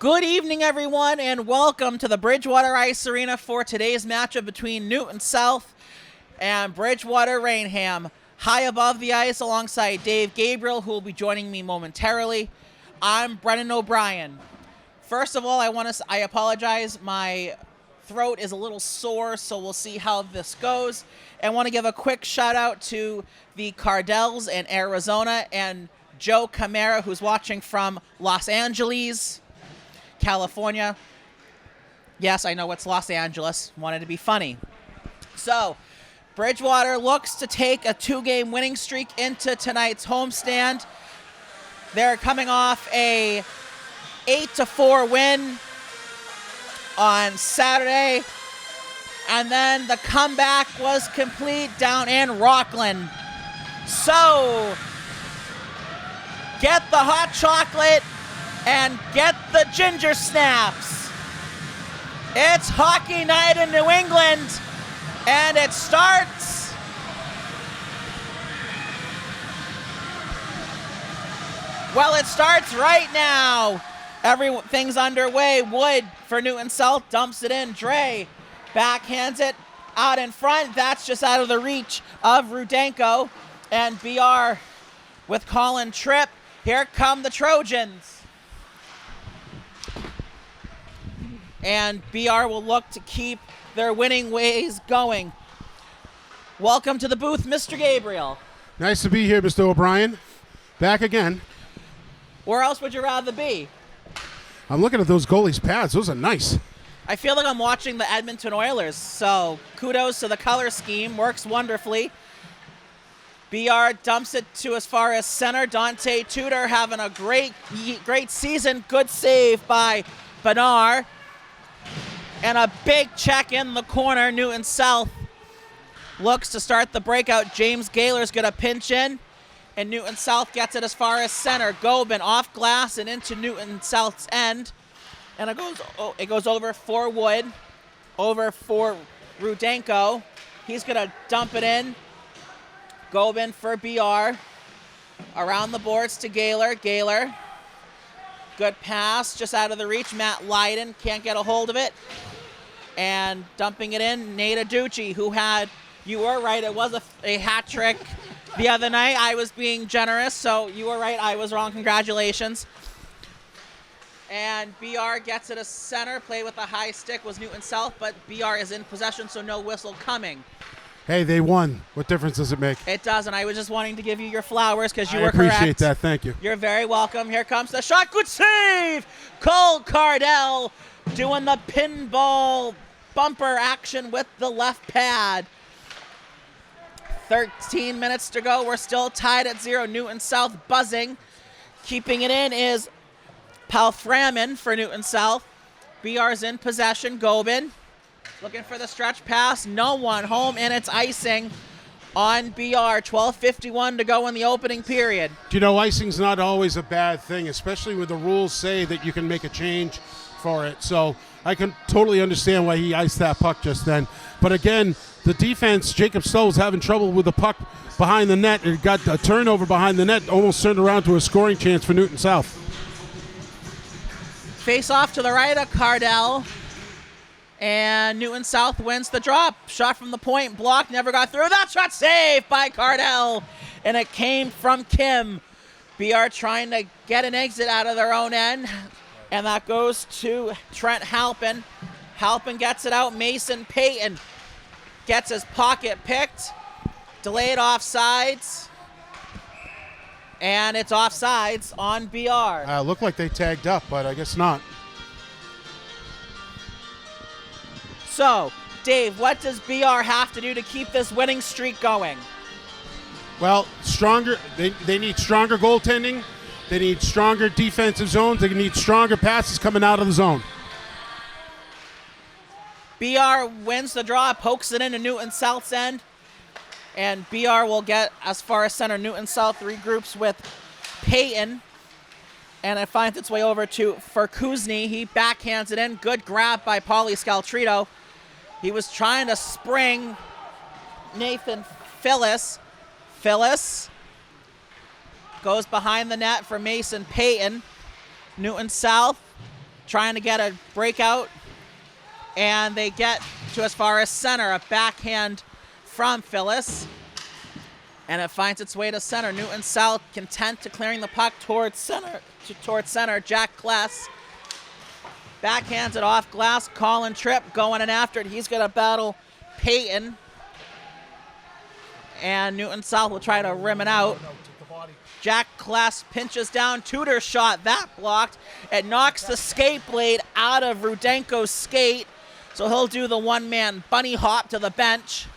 Good evening, everyone, and welcome to the Bridgewater Ice Arena for today's matchup between Newton South and Bridgewater-Raynham. High above the ice alongside Dave Gabriel, who will be joining me momentarily. I'm Brennan O'Brien. First of all, I apologize. My throat is a little sore, so we'll see how this goes. And want to give a quick shout out to the Cardells in Arizona and Joe Camara, who's watching from Los Angeles, California. Yes, I know it's Los Angeles. Wanted to be funny. So, Bridgewater looks to take a 2-game winning streak into tonight's homestand. They're coming off a 8-4 win on Saturday. And then the comeback was complete down in Rockland. So, get the hot chocolate and get the ginger snaps. It's hockey night in New England, and it starts right now. Everything's underway. Wood for Newton South dumps it in. Dre backhands it out in front. That's just out of the reach of Rudenko. And BR with Colin Tripp. Here come the Trojans. And BR will look to keep their winning ways going. Welcome to the booth, Mr. Gabriel. Nice to be here, Mr. O'Brien. Back again. Where else would you rather be? I'm looking at those goalies' pads. Those are nice. I feel like I'm watching the Edmonton Oilers, so kudos to the color scheme. Works wonderfully. BR dumps it to as far as center. Dante Tudor having a great season. Good save by Bernard. And a big check in the corner. Newton South looks to start the breakout. James Gaylor's going to pinch in. And Newton South gets it as far as center. Gobin off glass and into Newton South's end. And it goes over for Wood. Over for Rudenko. He's going to dump it in. Gobin for BR. Around the boards to Gaylor. Gaylor. Good pass, just out of the reach. Matt Lydon can't get a hold of it. And dumping it in, Nate Aducci, who had, you were right, it was a hat trick the other night. I was being generous, so you were right, I was wrong. Congratulations. And BR gets it a center. Play with a high stick was Newton South, but BR is in possession, so no whistle coming. Hey, they won. What difference does it make? It doesn't. I was just wanting to give you your flowers because you were correct. I appreciate that. Thank you. You're very welcome. Here comes the shot. Good save! Cole Cardell doing the pinball bumper action with the left pad. 13 minutes to go. We're still tied at 0. Newton South buzzing. Keeping it in is Palframan for Newton South. BR's in possession. Gobin looking for the stretch pass. No one home, and it's icing on BR. 12:51 to go in the opening period. Do you know, icing's not always a bad thing, especially when the rules say that you can make a change for it. So I can totally understand why he iced that puck just then. But again, the defense, Jacob Stowe's having trouble with the puck behind the net. It got a turnover behind the net, almost turned around to a scoring chance for Newton South. Face off to the right of Cardell. And Newton South wins the drop. Shot from the point, blocked, never got through. That shot saved by Cardell. And it came from Kim. BR trying to get an exit out of their own end. And that goes to Trent Halpin. Halpin gets it out. Mason Payton gets his pocket picked. Delayed offsides. And it's offsides on BR. Looked like they tagged up, but I guess not. So, Dave, what does BR have to do to keep this winning streak going? Well, stronger. They need stronger goaltending. They need stronger defensive zones. They need stronger passes coming out of the zone. BR wins the draw, pokes it into Newton South's end. And BR will get as far as center. Newton South regroups with Payton. And it finds its way over to Ferkuzny. He backhands it in. Good grab by Paulie Scaltrito. He was trying to spring Nathan Phyllis. Phyllis goes behind the net for Mason Payton. Newton South trying to get a breakout, and they get to as far as center. A backhand from Phyllis, and it finds its way to center. Newton South content to clearing the puck towards center. Jack Kless backhands it off glass. Colin Tripp going in after it. He's going to battle Peyton, and Newton South will try to rim it out. Jack Kless pinches down. Tudor shot, that blocked. It knocks the skate blade out of Rudenko's skate, so he'll do the one-man bunny hop to the bench.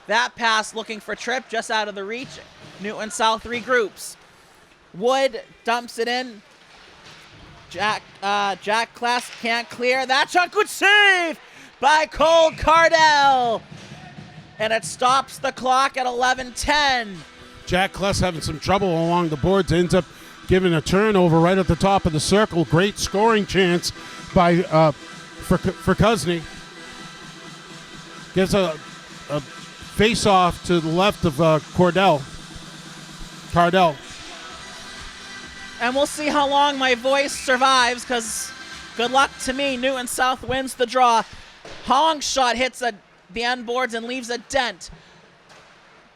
That pass looking for Tripp, just out of the reach. Newton South regroups. Wood dumps it in. Jack Kless can't clear. That shot, good save by Cole Cardell. And it stops the clock at 11:10. Jack Kless having some trouble along the boards, ends up giving a turnover right at the top of the circle. Great scoring chance by for Kuzny. Gets a face-off to the left of Cardell. And we'll see how long my voice survives, because good luck to me. Newton South wins the draw. Hong's shot hits the end boards and leaves a dent.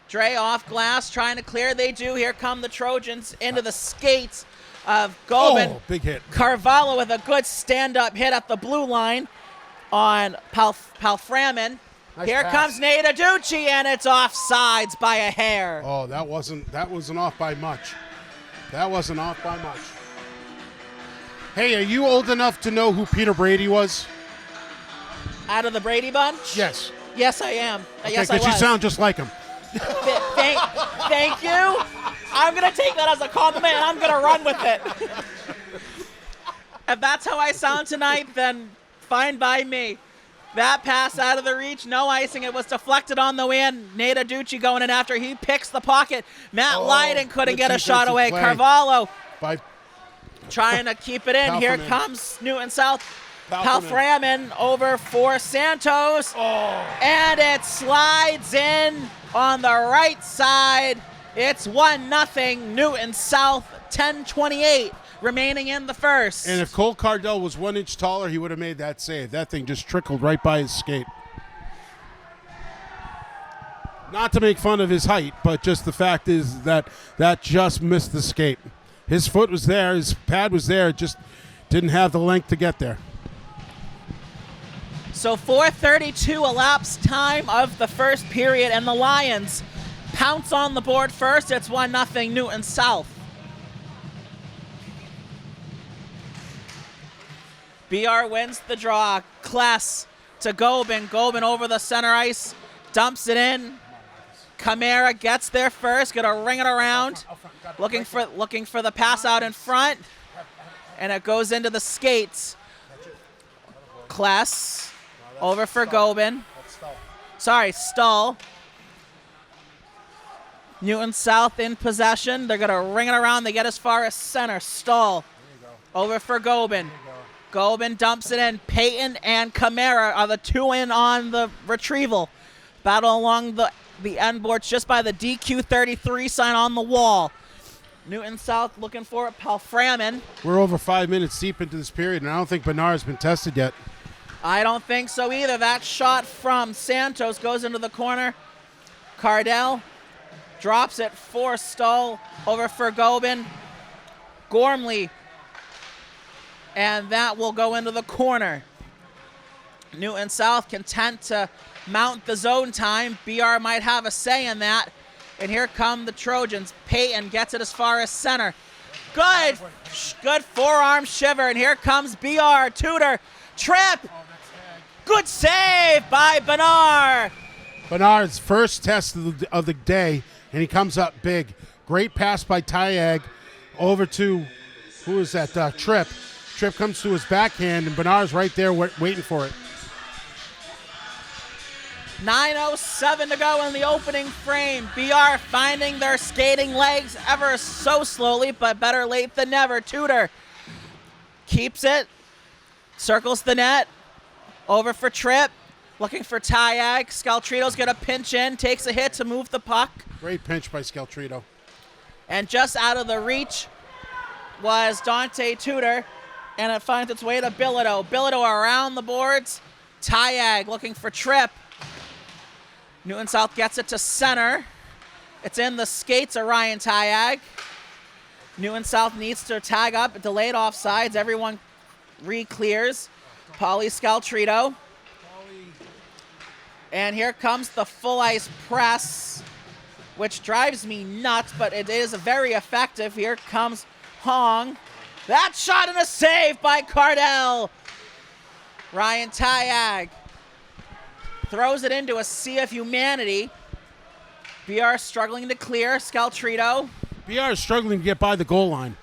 Dre off glass, trying to clear. They do. Here come the Trojans into the skates of Gobin. Oh, big hit. Carvalho with a good stand-up hit at the blue line on Palframin. Nice Here pass. comes Nate Aducci, and it's offsides by a hair. Oh, that wasn't off by much. That wasn't off by much. Hey, are you old enough to know who Peter Brady was? Out of the Brady Bunch? Yes. Yes, I am. Okay, Yes, I was. because you sound just like him. Thank you. I'm going to take that as a compliment, and I'm going to run with it. If that's how I sound tonight, then fine by me. That pass out of the reach, no icing. It was deflected on the win. Nate Aducci going in after. He picks the pocket. Matt Lydon couldn't get a shot away. play. Carvalho By trying to keep it in. Here Palframin. comes Newton South. Palframin. Palframin over for Santos. And it slides in on the right side. It's 1-0 Newton South, 10:28 remaining in the first. And if Cole Cardell was 1 inch taller, he would have made that save. That thing just trickled right by his skate. Not to make fun of his height, but just the fact is that just missed the skate. His foot was there, his pad was there, just didn't have the length to get there. So 4:32 elapsed time of the first period, and the Lions pounce on the board first. It's 1-0 Newton South. BR wins the draw. Kless to Gobin. Gobin over the center ice, dumps it in. Camara gets there first, gonna ring it around, looking for the pass out in front, and it goes into the skates. Kless over for Gobin. Sorry, Stull. Newton South in possession. They're gonna ring it around. They get as far as center. Stull over for Gobin. Gobin dumps it in. Peyton and Camara are the two in on the retrieval. Battle along the end boards just by the DQ33 sign on the wall. Newton South looking for it. Palframin. We're over 5 minutes deep into this period, and I don't think Bernard's been tested yet. I don't think so either. That shot from Santos goes into the corner. Cardell drops it for Stull over for Gobin. Gormley. And that will go into the corner. Newton South content to mount the zone time. BR might have a say in that. And here come the Trojans. Peyton gets it as far as center. Good forearm shiver. And here comes BR. Tudor. Trip. Good save by Bernard. Bernard's first test of the day, and he comes up big. Great pass by Tayag over to, who is that, Tripp. Tripp comes to his backhand, and Bernard's right there waiting for it. 9:07 to go in the opening frame. BR finding their skating legs ever so slowly, but better late than never. Tudor keeps it, circles the net, over for Tripp, looking for Tayag. Scaltrito's going to pinch in, takes a hit to move the puck. Great pinch by Scaltrito. And just out of the reach was Dante Tudor. and it finds its way to Bilodeau. Bilodeau around the boards. Tayag looking for Tripp. Newton South gets it to center. It's in the skates of Ryan Tayag. Newton South needs to tag up, delayed offsides. Everyone re-clears. Pauly Scaltrito. And here comes the full ice press, which drives me nuts, but it is very effective. Here comes Hong. That shot and a save by Cardell. Ryan Tayag throws it into a sea of humanity. BR struggling to clear. Scaltrito. BR is struggling to get by the goal line.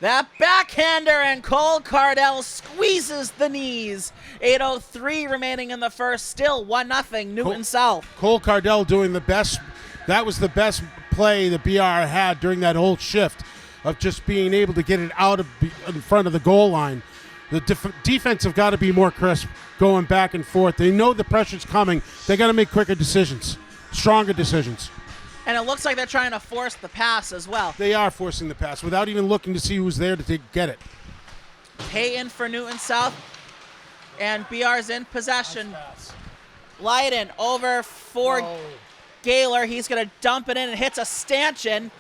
That backhander, and Cole Cardell squeezes the knees. 8:03 remaining in the first. Still 1-0 Newton South. Cole Cardell doing the best. That was the best play the BR had during that whole shift of just being able to get it out of in front of the goal line. The defense have got to be more crisp going back and forth. They know the pressure's coming. They got to make quicker decisions, stronger decisions. And it looks like they're trying to force the pass as well. They are forcing the pass without even looking to see who's there to get it. Payton for Newton South, and BR's in possession. Nice. Leiden over for Gaylor. He's going to dump it in and hits a stanchion.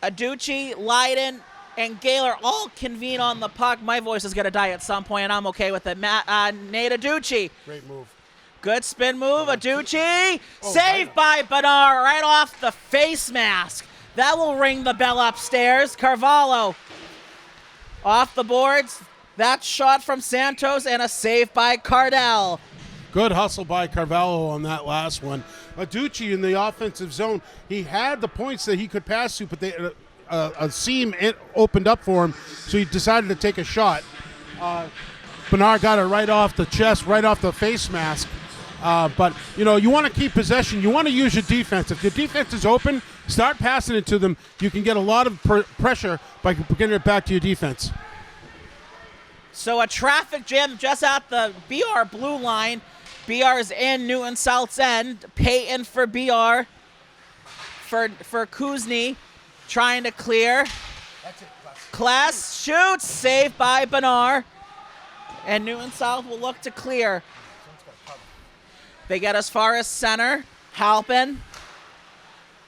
Aducci, Leiden, and Gaylor all convene on the puck. My voice is going to die at some point, and I'm okay with it. Nate Aducci. Great move. Good spin move, Aducci. Saved by Bernard right off the face mask. That will ring the bell upstairs. Carvalho off the boards. That shot from Santos and a save by Cardell. Good hustle by Carvalho on that last one. Aducci in the offensive zone, he had the points that he could pass to, but a seam opened up for him, so he decided to take a shot. Bernard got it right off the chest, right off the face mask. But, you want to keep possession. You want to use your defense. If your defense is open, start passing it to them. You can get a lot of pressure by getting it back to your defense. So a traffic jam just at the BR blue line. BR's in Newton South's end. Payton for BR. For Kuzney. Trying to clear. Class shoots. Saved by Bernard. And Newton South will look to clear. They get as far as center. Halpin.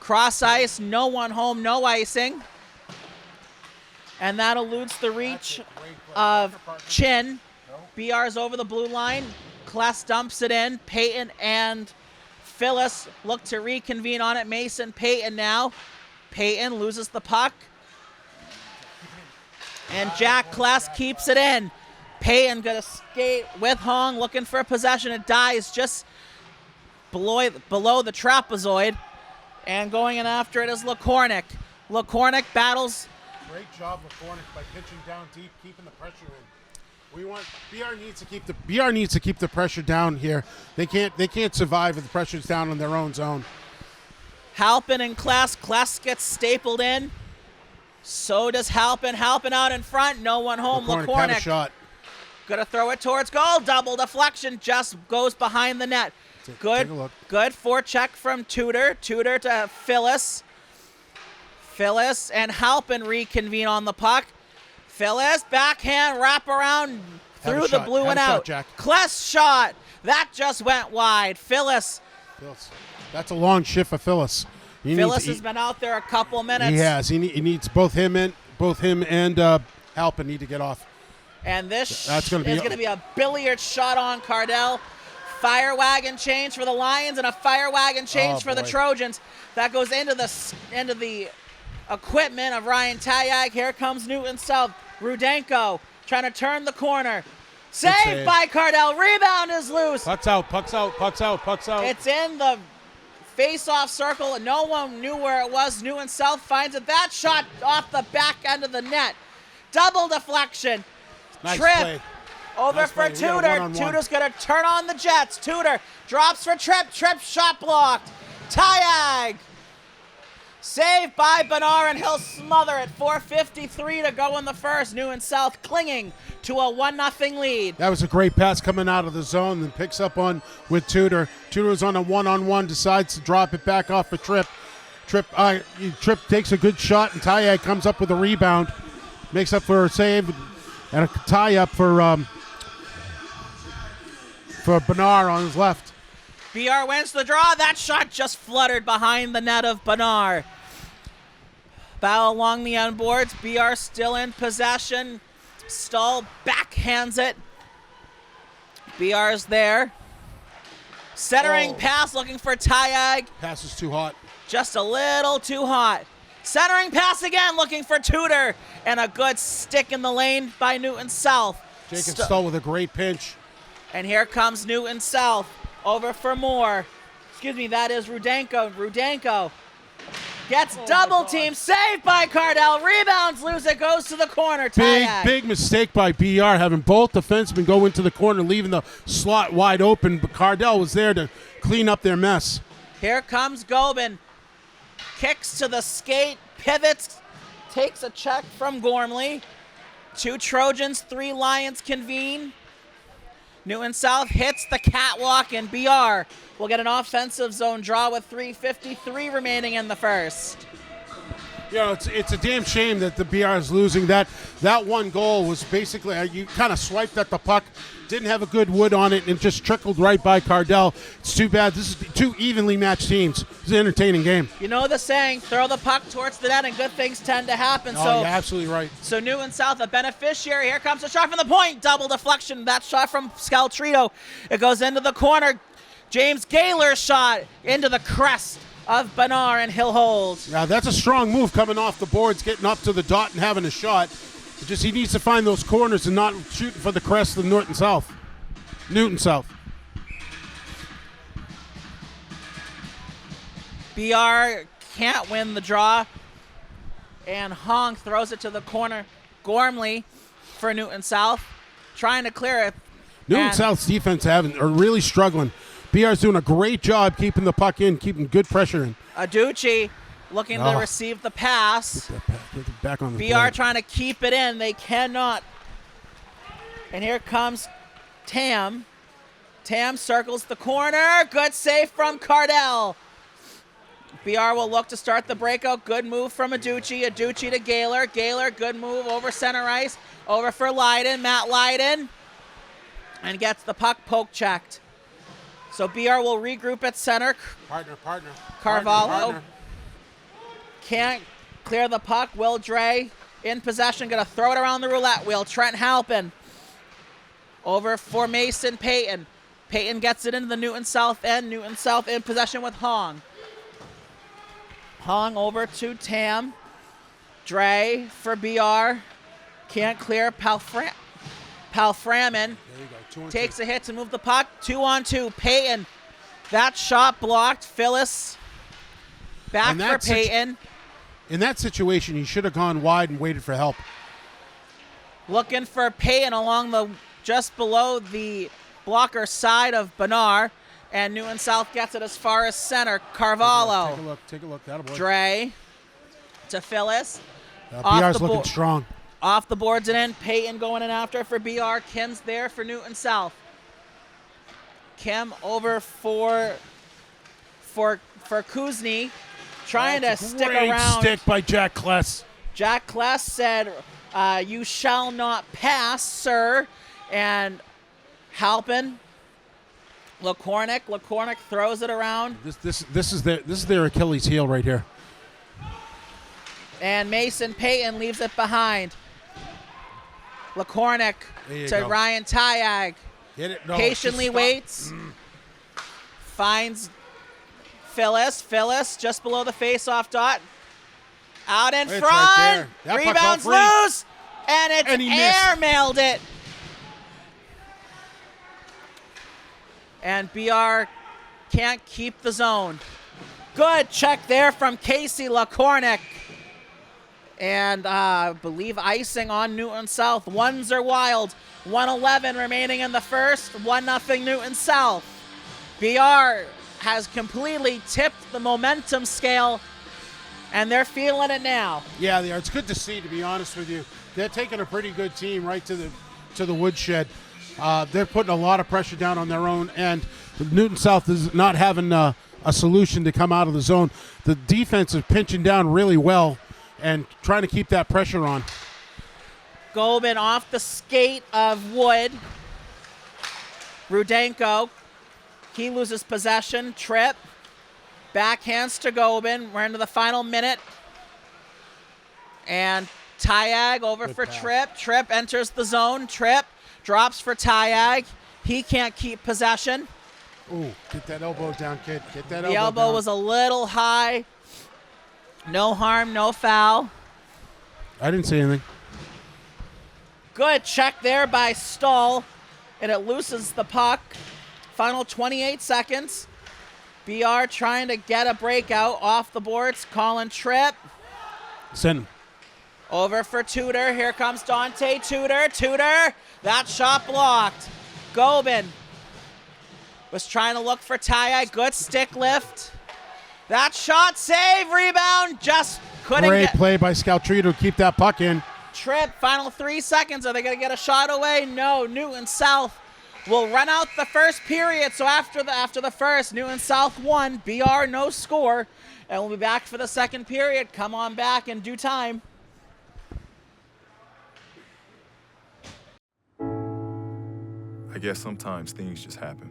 Cross ice. No one home. No icing. And that eludes the reach of Chin. BR's over the blue line. Kless dumps it in. Payton and Phyllis look to reconvene on it. Mason Payton now. Payton loses the puck. And Jack Kless keeps it in. Payton gonna skate with Hong, looking for a possession. It dies just below the trapezoid. And going in after it is LaCornick. LaCornick battles. Great job, LaCornick, by pitching down deep, keeping the pressure in. BR needs to keep the pressure down here. They can't survive if the pressure's down in their own zone. Halpin and Kless. Kless gets stapled in. So does Halpin. Halpin out in front. No one home. LaCornick had a shot. Gonna throw it towards goal. Double deflection. Just goes behind the net. Good forecheck from Tudor. Tudor to Phyllis. Phyllis and Halpin reconvene on the puck. Phyllis, backhand, wrap around through the blue and out. Kless shot. That just went wide. Phyllis. That's a long shift for Phyllis. Phyllis has been out there a couple minutes. He has. He needs both him and Halpin need to get off. And this is going to be a billiard shot on Cardell. Fire wagon change for the Lions and a fire wagon change for the Trojans. That goes into the equipment of Ryan Tayag. Here comes Newton South. Rudenko trying to turn the corner. Saved by Cardell. Rebound is loose. Puck's out. It's in the face-off circle. No one knew where it was. Newton South finds it. That shot off the back end of the net. Double deflection. Nice Trip. Play. Over nice for play. Tudor. Tudor's going to turn on the Jets. Tudor drops for Tripp. Tripp shot blocked. Tayag. Saved by Bernard, and he'll smother it. 4:53 to go in the first. Newton South clinging to a 1-0 lead. That was a great pass coming out of the zone, then picks up on with Tudor. Tudor is on a one-on-one, decides to drop it back off for Tripp. Tripp takes a good shot, and Tayag comes up with a rebound. makes up for a save and a tie up for Bernard on his left. BR wins the draw. That shot just fluttered behind the net of Bernard. Battle along the end boards. BR still in possession. Stahl backhands it. BR's there. Centering pass looking for Tayag. Pass is too hot. Just a little too hot. Centering pass again looking for Tudor. And a good stick in the lane by Newton South. Jacob Stahl with a great pinch. And here comes Newton South. Over for Moore. Excuse me, that is Rudenko. Rudenko gets double team. Saved by Cardell. Rebounds loose. It goes to the corner. Tayag. Big mistake by BR, having both defensemen go into the corner, leaving the slot wide open. But Cardell was there to clean up their mess. Here comes Gobin. Kicks to the skate. Pivots. Takes a check from Gormley. 2 Trojans, 3 Lions convene. Newton South hits the catwalk, and BR will get an offensive zone draw with 3:53 remaining in the first. You know, it's a damn shame that the BR is losing. That one goal was basically, you kind of swiped at the puck, didn't have a good wood on it, and just trickled right by Cardell. It's too bad. This is 2 evenly matched teams. It's an entertaining game. You know the saying, throw the puck towards the net and good things tend to happen. Oh, you're absolutely right. So Newton South, a beneficiary. Here comes a shot from the point. Double deflection. That shot from Scaltrito. It goes into the corner. James Gaylor shot into the crest of Bernard, and he'll hold. Yeah, that's a strong move coming off the boards, getting up to the dot and having a shot. It's just he needs to find those corners and not shooting for the crest of Newton South. BR can't win the draw, and Hong throws it to the corner. Gormley for Newton South, trying to clear it. Newton South's defense are really struggling. BR's doing a great job keeping the puck in, keeping good pressure in. Aducci looking to receive the pass. Get it back on the BR board. trying to keep it in. They cannot. And here comes Tam. Tam circles the corner. Good save from Cardell. BR will look to start the breakout. Good move from Aducci. Aducci to Gaylor. Gaylor, good move over center ice. Over for Leiden. Matt Leiden. And gets the puck poke checked. So BR will regroup at center. Partner. Carvalho Partner. can't clear the puck. Will Dre in possession. Going to throw it around the roulette wheel. Trent Halpin over for Mason Payton. Payton gets it into the Newton South end. Newton South in possession with Hong. Hong over to Tam. Dre for BR. Can't clear. Palframin There you go. takes a hit to move the puck. 2-on-2. Payton. That shot blocked. Phyllis back for Payton. In that situation, he should have gone wide and waited for help. Looking for Payton along the just below the blocker side of Bernard. And Newton South gets it as far as center. Carvalho. Take a look. That'll work. Dre to Phyllis. BR's looking strong. Off the boards and in. Payton going in after for BR. Kim's there for Newton South. Kim over for Kuzny. Trying to stick around. Great stick by Jack Kless. Jack Kless said, you shall not pass, sir. And Halpin. LaCornick throws it around. This is their Achilles heel right here. And Mason Payton leaves it behind. LaCornick to go. Ryan Tayag. Hit it. No, Patiently waits. Finds Phyllis. Phyllis just below the face-off dot. Out in It's front. right there. That puck Rebounds out free. loose. And he air-mailed it. And BR can't keep the zone. Good check there from Casey LaCornick. And I believe icing on Newton South. Ones are wild. 1:11 remaining in the first. 1-0 Newton South. BR has completely tipped the momentum scale, and they're feeling it now. Yeah, they are. It's good to see, to be honest with you. They're taking a pretty good team right to the woodshed. They're putting a lot of pressure down on their own, and Newton South is not having a solution to come out of the zone. The defense is pinching down really well and trying to keep that pressure on. Gobin off the skate of Wood. Rudenko, he loses possession, trip. Backhands to Gobin. We're into the final minute. And Tayag over for Tripp. Tripp enters the zone. Tripp drops for Tayag. He can't keep possession. Ooh, get that elbow down, kid. Get that elbow down. The elbow was a little high. No harm, no foul. I didn't see anything. Good check there by Stahl, and it loosens the puck. Final 28 seconds. BR trying to get a breakout off the boards. Colin Tripp. Send him. Over for Tudor. Here comes Dante Tudor. Tudor. That shot blocked. Gobin was trying to look for Tayag. Good stick lift. That shot save. Rebound. Just couldn't Great get. play by Scaltrito to keep that puck in. Tripp. Final 3 seconds. Are they going to get a shot away? No. Newton South will run out the first period. So after the first, Newton South won. BR no score. And we'll be back for the second period. Come on back in due time. I guess sometimes things just happen.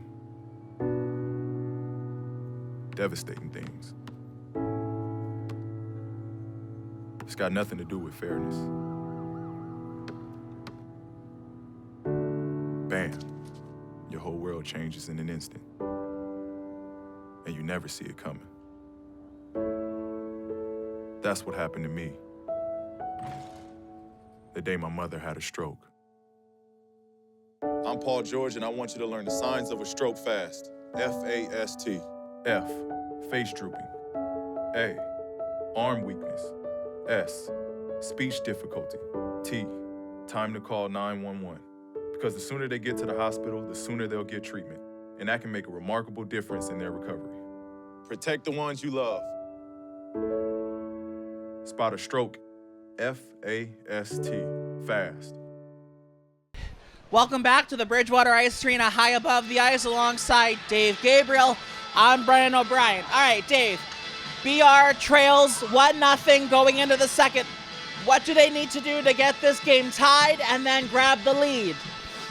Devastating things. It's got nothing to do with fairness. Bam. Your whole world changes in an instant. And you never see it coming. That's what happened to me the day my mother had a stroke. I'm Paul George, and I want you to learn the signs of a stroke fast. F-A-S-T. F, face drooping. A, arm weakness. S, speech difficulty. T, time to call 911. Because the sooner they get to the hospital, the sooner they'll get treatment. And that can make a remarkable difference in their recovery. Protect the ones you love. Spot a stroke. F-A-S-T. Fast. Welcome back to the Bridgewater Ice Arena, high above the ice alongside Dave Gabriel. I'm Brian O'Brien. All right, Dave, BR trails 1-0 going into the second. What do they need to do to get this game tied and then grab the lead?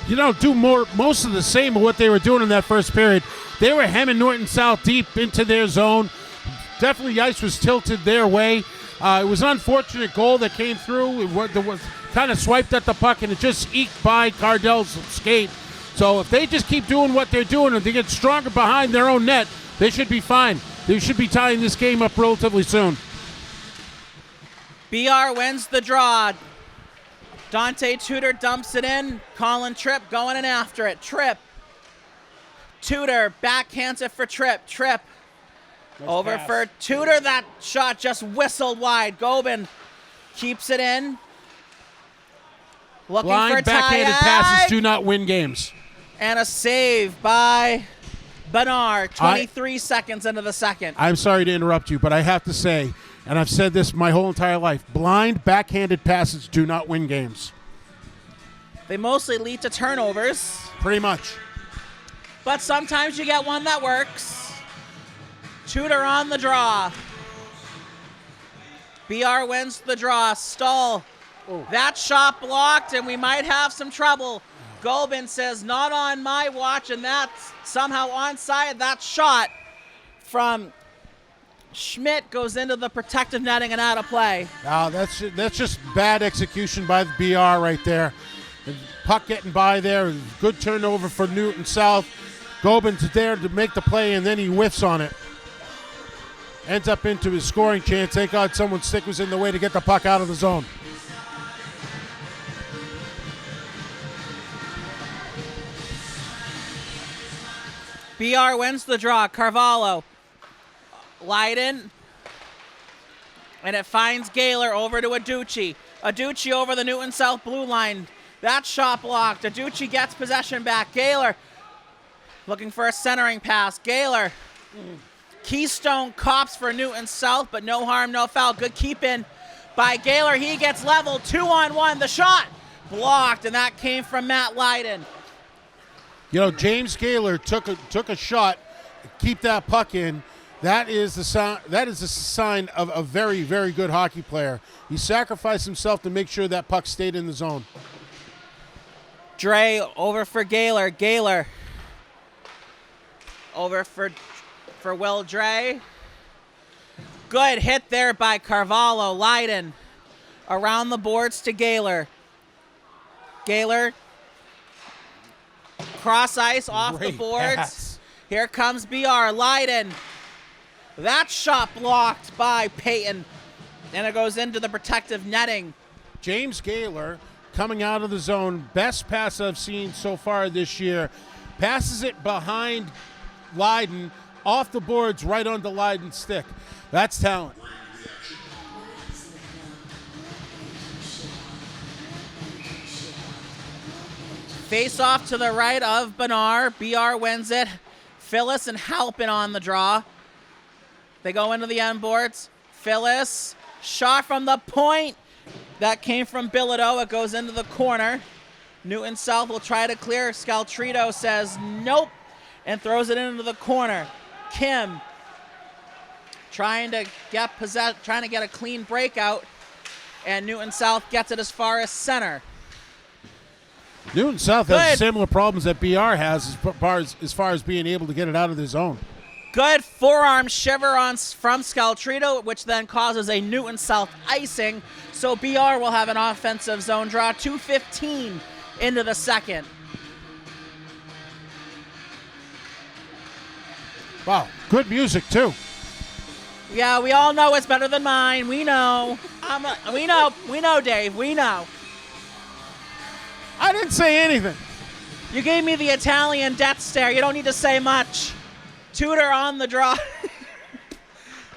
You know, do most of the same of what they were doing in that first period. They were hemming Norton South deep into their zone. Definitely the ice was tilted their way. It was an unfortunate goal that came through. It was kind of swiped at the puck, and it just eked by Cardell's skate. So if they just keep doing what they're doing and they get stronger behind their own net, they should be fine. They should be tying this game up relatively soon. BR wins the draw. Dante Tudor dumps it in. Colin Tripp going in after it. Tripp. Tudor backhands it for Tripp. Tripp over for Tudor. That shot just whistled wide. Gobin keeps it in. Looking Blind for backhanded Tayag. passes do not win games. And a save by Bernard. 23 seconds into the second. I'm sorry to interrupt you, but I have to say, and I've said this my whole entire life, blind backhanded passes do not win games. They mostly lead to turnovers, Pretty much. but sometimes you get one that works. Tudor on the draw. BR wins the draw. Stahl. That shot blocked, and we might have some trouble. Gobin says, not on my watch, and that's somehow onside. That shot from Schmidt goes into the protective netting and out of play. Now that's just bad execution by the BR right there. The puck getting by there. Good turnover for Newton South. Gobin's there to make the play, and then he whiffs on it. Ends up into his scoring chance. Thank God someone's stick was in the way to get the puck out of the zone. BR wins the draw. Carvalho. Leiden. And it finds Gaylor over to Aducci. Aducci over the Newton South blue line. That shot blocked. Aducci gets possession back. Gaylor looking for a centering pass. Gaylor. Keystone cops for Newton South, but no harm, no foul. Good keep in by Gaylor. He gets leveled. 2-on-1. The shot blocked, and that came from Matt Leiden. You know, James Gaylor took a shot to keep that puck in. That is the sign of a very, very good hockey player. He sacrificed himself to make sure that puck stayed in the zone. Dre over for Gaylor. Gaylor over for Will Dre. Good hit there by Carvalho. Leiden around the boards to Gaylor. Gaylor cross ice off Great the boards. pass. Here comes BR. Leiden. That shot blocked by Peyton. And it goes into the protective netting. James Gaylor coming out of the zone. Best pass I've seen so far this year. Passes it behind Leiden, off the boards, right onto Leiden's stick. That's talent. Face off to the right of Benar. BR wins it. Phyllis and Halpin on the draw. They go into the end boards. Phyllis, shot from the point. That came from Bilodeau. It goes into the corner. Newton South will try to clear. Scaltrito says nope and throws it into the corner. Kim trying to get a clean breakout, and Newton South gets it as far as center. Newton South has similar problems that BR has as far as being able to get it out of the zone. Good forearm shiver from Scaltrito, which then causes a Newton South icing. So BR will have an offensive zone draw. 2:15 into the second. Wow, good music too. Yeah, we all know it's better than mine. We know. We know, Dave. We know. I didn't say anything. You gave me the Italian death stare. You don't need to say much. Tudor on the draw.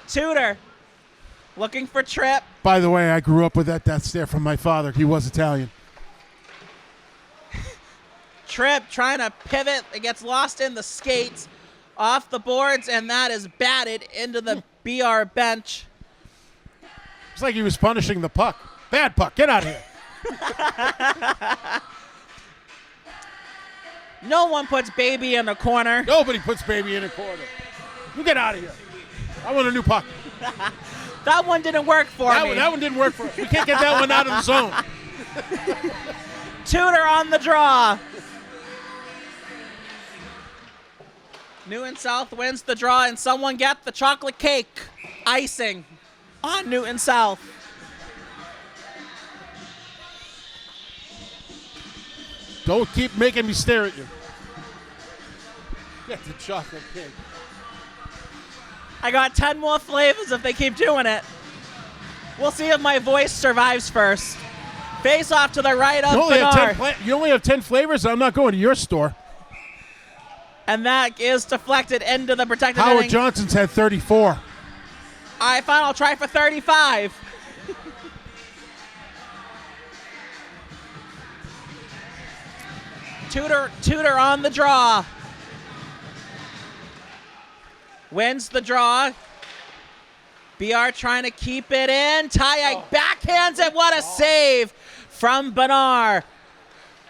Tudor looking for Tripp. By the way, I grew up with that death stare from my father. He was Italian. Tripp trying to pivot. It gets lost in the skates. Off the boards, and that is batted into the BR bench. It's like he was punishing the puck. Bad puck. Get out of here. No one puts baby in a corner. Nobody puts baby in a corner. You get out of here. I want a new puck. That one didn't work for me. That one didn't work for us. We can't get that one out of the zone. Tudor on the draw. Newton South wins the draw, and someone get the chocolate cake icing on Newton South. Don't keep making me stare at you. Get the chocolate cake. I got 10 more flavors if they keep doing it. We'll see if my voice survives first. Face off to the right of Benar. You only have 10 flavors? I'm not going to your store. And that is deflected into the protected Howard netting. Johnson's had 34. All right, fine, I'll try for 35. Tudor on the draw. Wins the draw. BR trying to keep it in. Tayag backhands it. What a save from Benar.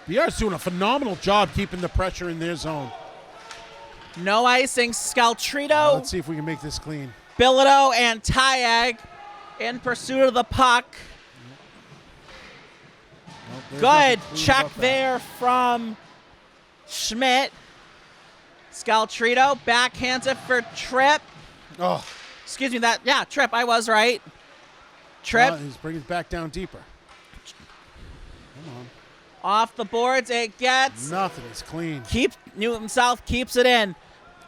BR's doing a phenomenal job keeping the pressure in their zone. No icing. Scaltrito, Let's see if we can make this clean. Bilodeau, and Tayag in pursuit of the puck. Good check there from Schmidt. Scaltrito backhands it for Tripp. Oh, Excuse me, Tripp, I was right. Tripp he's bringing it back down deeper. Come on. off the boards. It gets. Nothing. It's clean. Newton South keeps it in.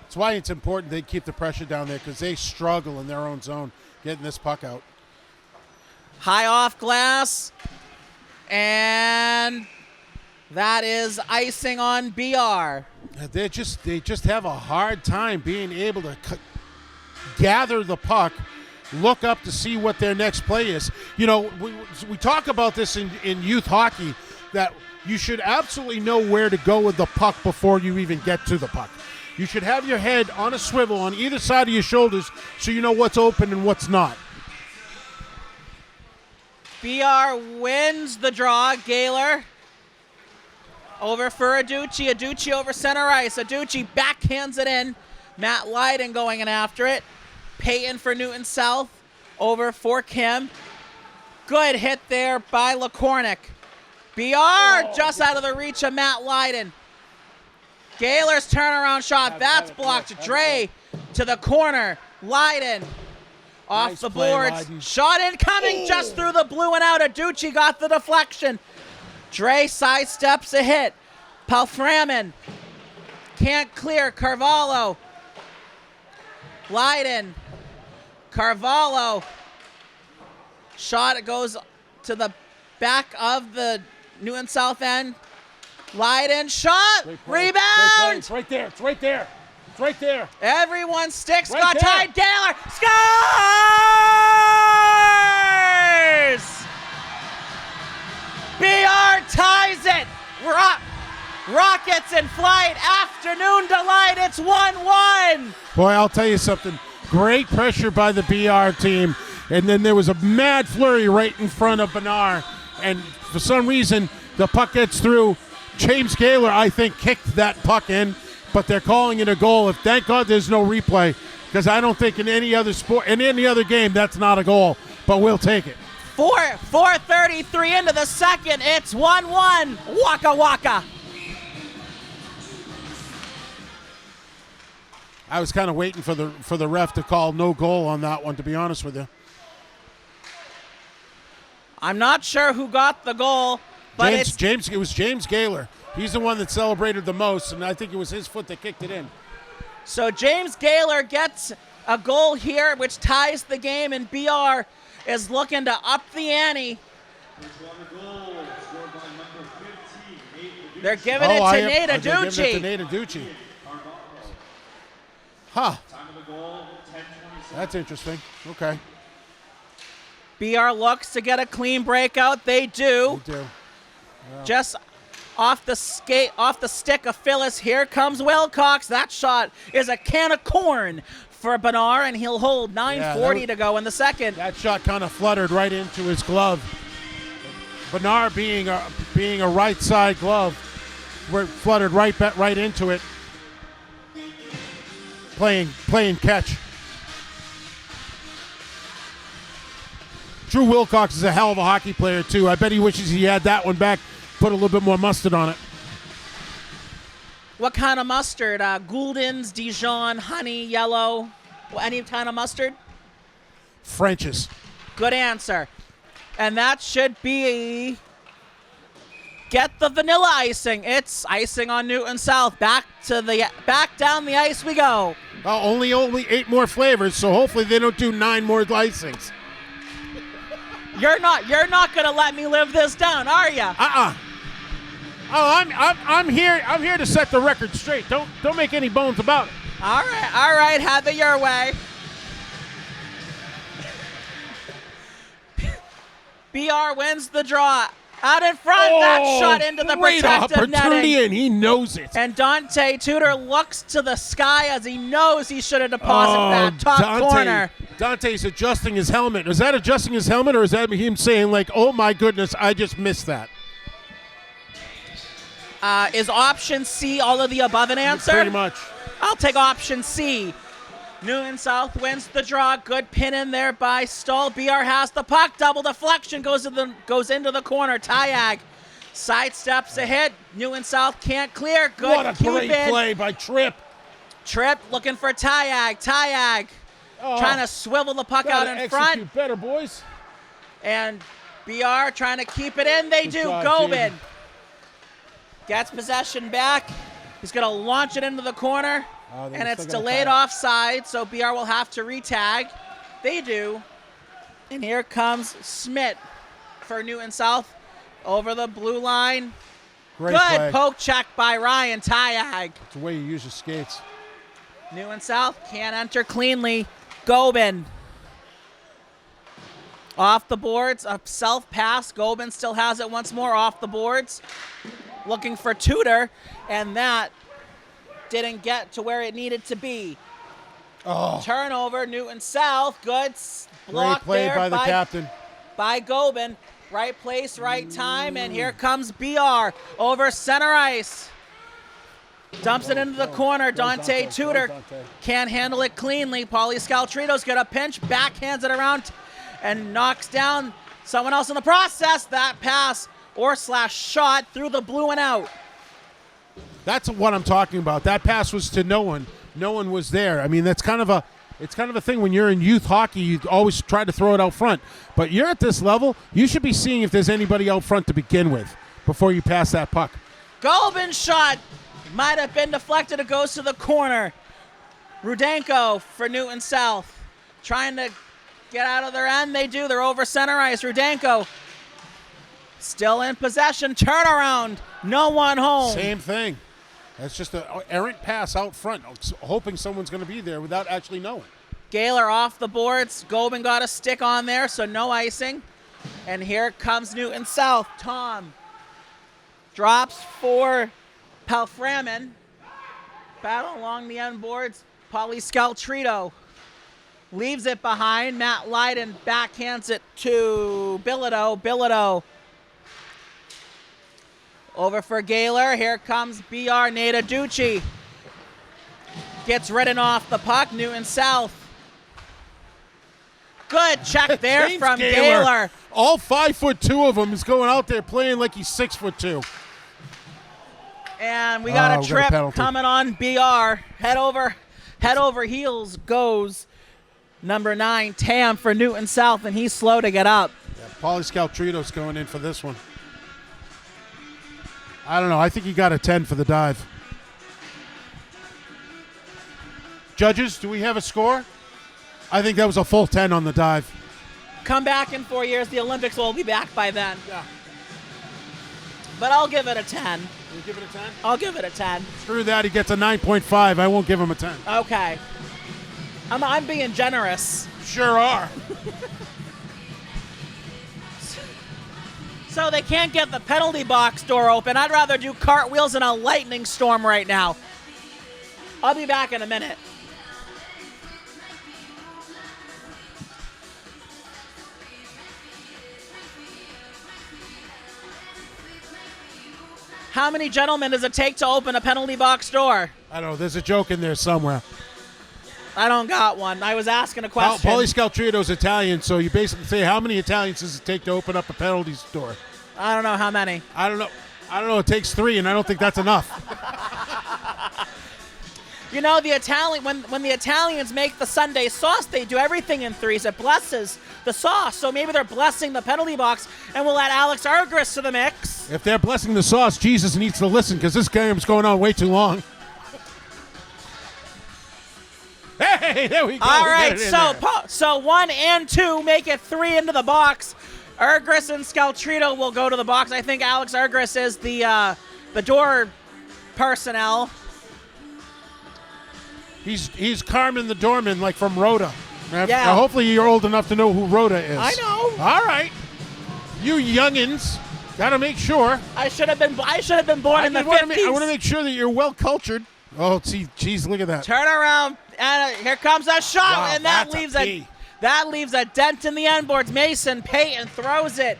That's why it's important they keep the pressure down there, because they struggle in their own zone getting this puck out. High off glass. And that is icing on BR. They just have a hard time being able to gather the puck, look up to see what their next play is. You know, we talk about this in youth hockey, that you should absolutely know where to go with the puck before you even get to the puck. You should have your head on a swivel on either side of your shoulders so you know what's open and what's not. BR wins the draw. Gaylor over for Aducci. Aducci over center ice. Aducci backhands it in. Matt Leiden going in after it. Peyton for Newton South. Over for Kim. Good hit there by LaCornick. BR just out of the reach of Matt Lydon. Gaylor's turnaround shot. That's blocked. Dre to the corner. Lydon off Nice the play, boards. Lydon. Shot incoming just through the blue and out. Aducci got the deflection. Dre sidesteps a hit. Palframan can't clear. Carvalho. Lydon. Carvalho. Shot goes to the back of the Newton South end. Lydon shot. Rebound. It's right there. It's right there. It's right there. Everyone sticks. Right Got there. tied. Gaylor scores! BR ties it. Rockets in flight. Afternoon delight. It's 1-1. Boy, I'll tell you something. Great pressure by the BR team. And then there was a mad flurry right in front of Bernard. And for some reason, the puck gets through. James Gaylor, I think, kicked that puck in, but they're calling it a goal. Thank God there's no replay, because I don't think in any other sport, in any other game, that's not a goal. But we'll take it. 4:33 into the second. It's 1-1. Waka waka. I was kind of waiting for the ref to call no goal on that one, to be honest with you. I'm not sure who got the goal, but It was James Gaylor. He's the one that celebrated the most, and I think it was his foot that kicked it in. So James Gaylor gets a goal here, which ties the game, and BR is looking to up the ante. They're giving it to Nate They're giving it Aducci. to Nate Aducci. Huh. That's interesting. Okay. BR looks to get a clean breakout. They do. They do. Just off the stick of Phyllis. Here comes Wilcox. That shot is a can of corn for Bernard, and he'll hold 9:40 to go in the second. That shot kind of fluttered right into his glove. Bernard being a right side glove, where it fluttered right into it. Playing catch. Drew Wilcox is a hell of a hockey player too. I bet he wishes he had that one back. Put a little bit more mustard on it. What kind of mustard? Gouldens, Dijon, honey, yellow? Any kind of mustard? French's. Good answer. And that should be get the vanilla icing. It's icing on Newton South. Back down the ice we go. Only 8 more flavors, so hopefully they don't do 9 more icings. You're not gonna let me live this down, are ya? Oh, I'm here to set the record straight. Don't make any bones about it. All right, have it your way. BR wins the draw. Out in front, that shot into the great protective opportunity, netting. and he knows it. And Dante Tudor looks to the sky as he knows he should have deposited that top corner. Dante's adjusting his helmet. Is that adjusting his helmet, or is that him saying, like, oh my goodness, I just missed that? Is option C all of the above an answer? Pretty much. I'll take option C. Newton South wins the draw. Good pin in there by Stoll. BR has the puck. Double deflection goes into the corner. Tayag sidesteps a hit. Newton South can't clear. Good. What a great play by Tripp. Tripp looking for Tayag. Tayag trying to swivel the puck out in front. Execute better, boys. And BR trying to keep it in. They do. job, Gobin gets possession back. He's going to launch it into the corner. And it's delayed offside, so BR will have to retag. They do. And here comes Smith for Newton South over the blue line. Great Good play. poke check by Ryan Tayag. It's the way you use your skates. Newton South can't enter cleanly. Gobin off the boards, a self pass. Gobin still has it once more off the boards. Looking for Tudor, and that didn't get to where it needed to be. Turnover, Newton South. Good block Great play there by the captain. By Gobin. Right place, right time, and here comes BR over center ice. Dumps it into the corner. Dante Tudor can't handle it cleanly. Paulie Scaltrito's got a pinch, backhands it around, and knocks down someone else in the process. That pass or slash shot through the blue and out. That's what I'm talking about. That pass was to no one. No one was there. I mean, it's kind of a thing when you're in youth hockey. You always try to throw it out front. But you're at this level, you should be seeing if there's anybody out front to begin with before you pass that puck. Golubin's shot might have been deflected. It goes to the corner. Rudenko for Newton South. Trying to get out of their end. They do. They're over center ice. Rudenko still in possession. Turnaround. No one home. Same thing. That's just an errant pass out front, hoping someone's going to be there without actually knowing. Gaylor off the boards. Golubin got a stick on there, so no icing. And here comes Newton South. Tom drops for Palframan. Battle along the end boards. Paulie Scaltrito leaves it behind. Matt Lydon backhands it to Bilodeau. Bilodeau over for Gaylor. Here comes BR. Nate Aducci gets ridden off the puck. Newton South. Good check there James from Gaylor. Gaylor. All 5'2" of them is going out there playing like he's 6'2". And we got a trip coming on BR. Head over heels goes number 9, Tam for Newton South, and he's slow to get up. Yeah, Paulie Scaltrito's going in for this one. I don't know. I think he got a 10 for the dive. Judges, do we have a score? I think that was a full 10 on the dive. Come back in 4 years. The Olympics will be back by then. Yeah. But I'll give it a 10. You give it a 10? I'll give it a 10. Screw that. He gets a 9.5. I won't give him a 10. Okay. I'm being generous. Sure are. So they can't get the penalty box door open. I'd rather do cartwheels in a lightning storm right now. I'll be back in a minute. How many gentlemen does it take to open a penalty box door? I don't know. There's a joke in there somewhere. I don't got one. I was asking a question. Paulie Scaltrito's Italian, so you basically say, how many Italians does it take to open up a penalty store? I don't know how many. I don't know. It takes 3, and I don't think that's enough. You know, the Italian when the Italians make the Sunday sauce, they do everything in threes. It blesses the sauce. So maybe they're blessing the penalty box, and we'll add Alex Argris to the mix. If they're blessing the sauce, Jesus needs to listen because this game's going on way too long. Hey, there we go. All right, so 1 and 2 make it 3 into the box. Argris and Scaltrito will go to the box. I think Alex Argris is the door personnel. He's Carmen the doorman, like from Rhoda. Yeah. Now, hopefully you're old enough to know who Rhoda is. I know. All right. You youngins got to make sure. I should have been born in the 50s. I want to make sure that you're well cultured. Oh, geez, look at that. Turn around, and here comes a shot, Wow, and that leaves a dent in the end boards. Mason Payton throws it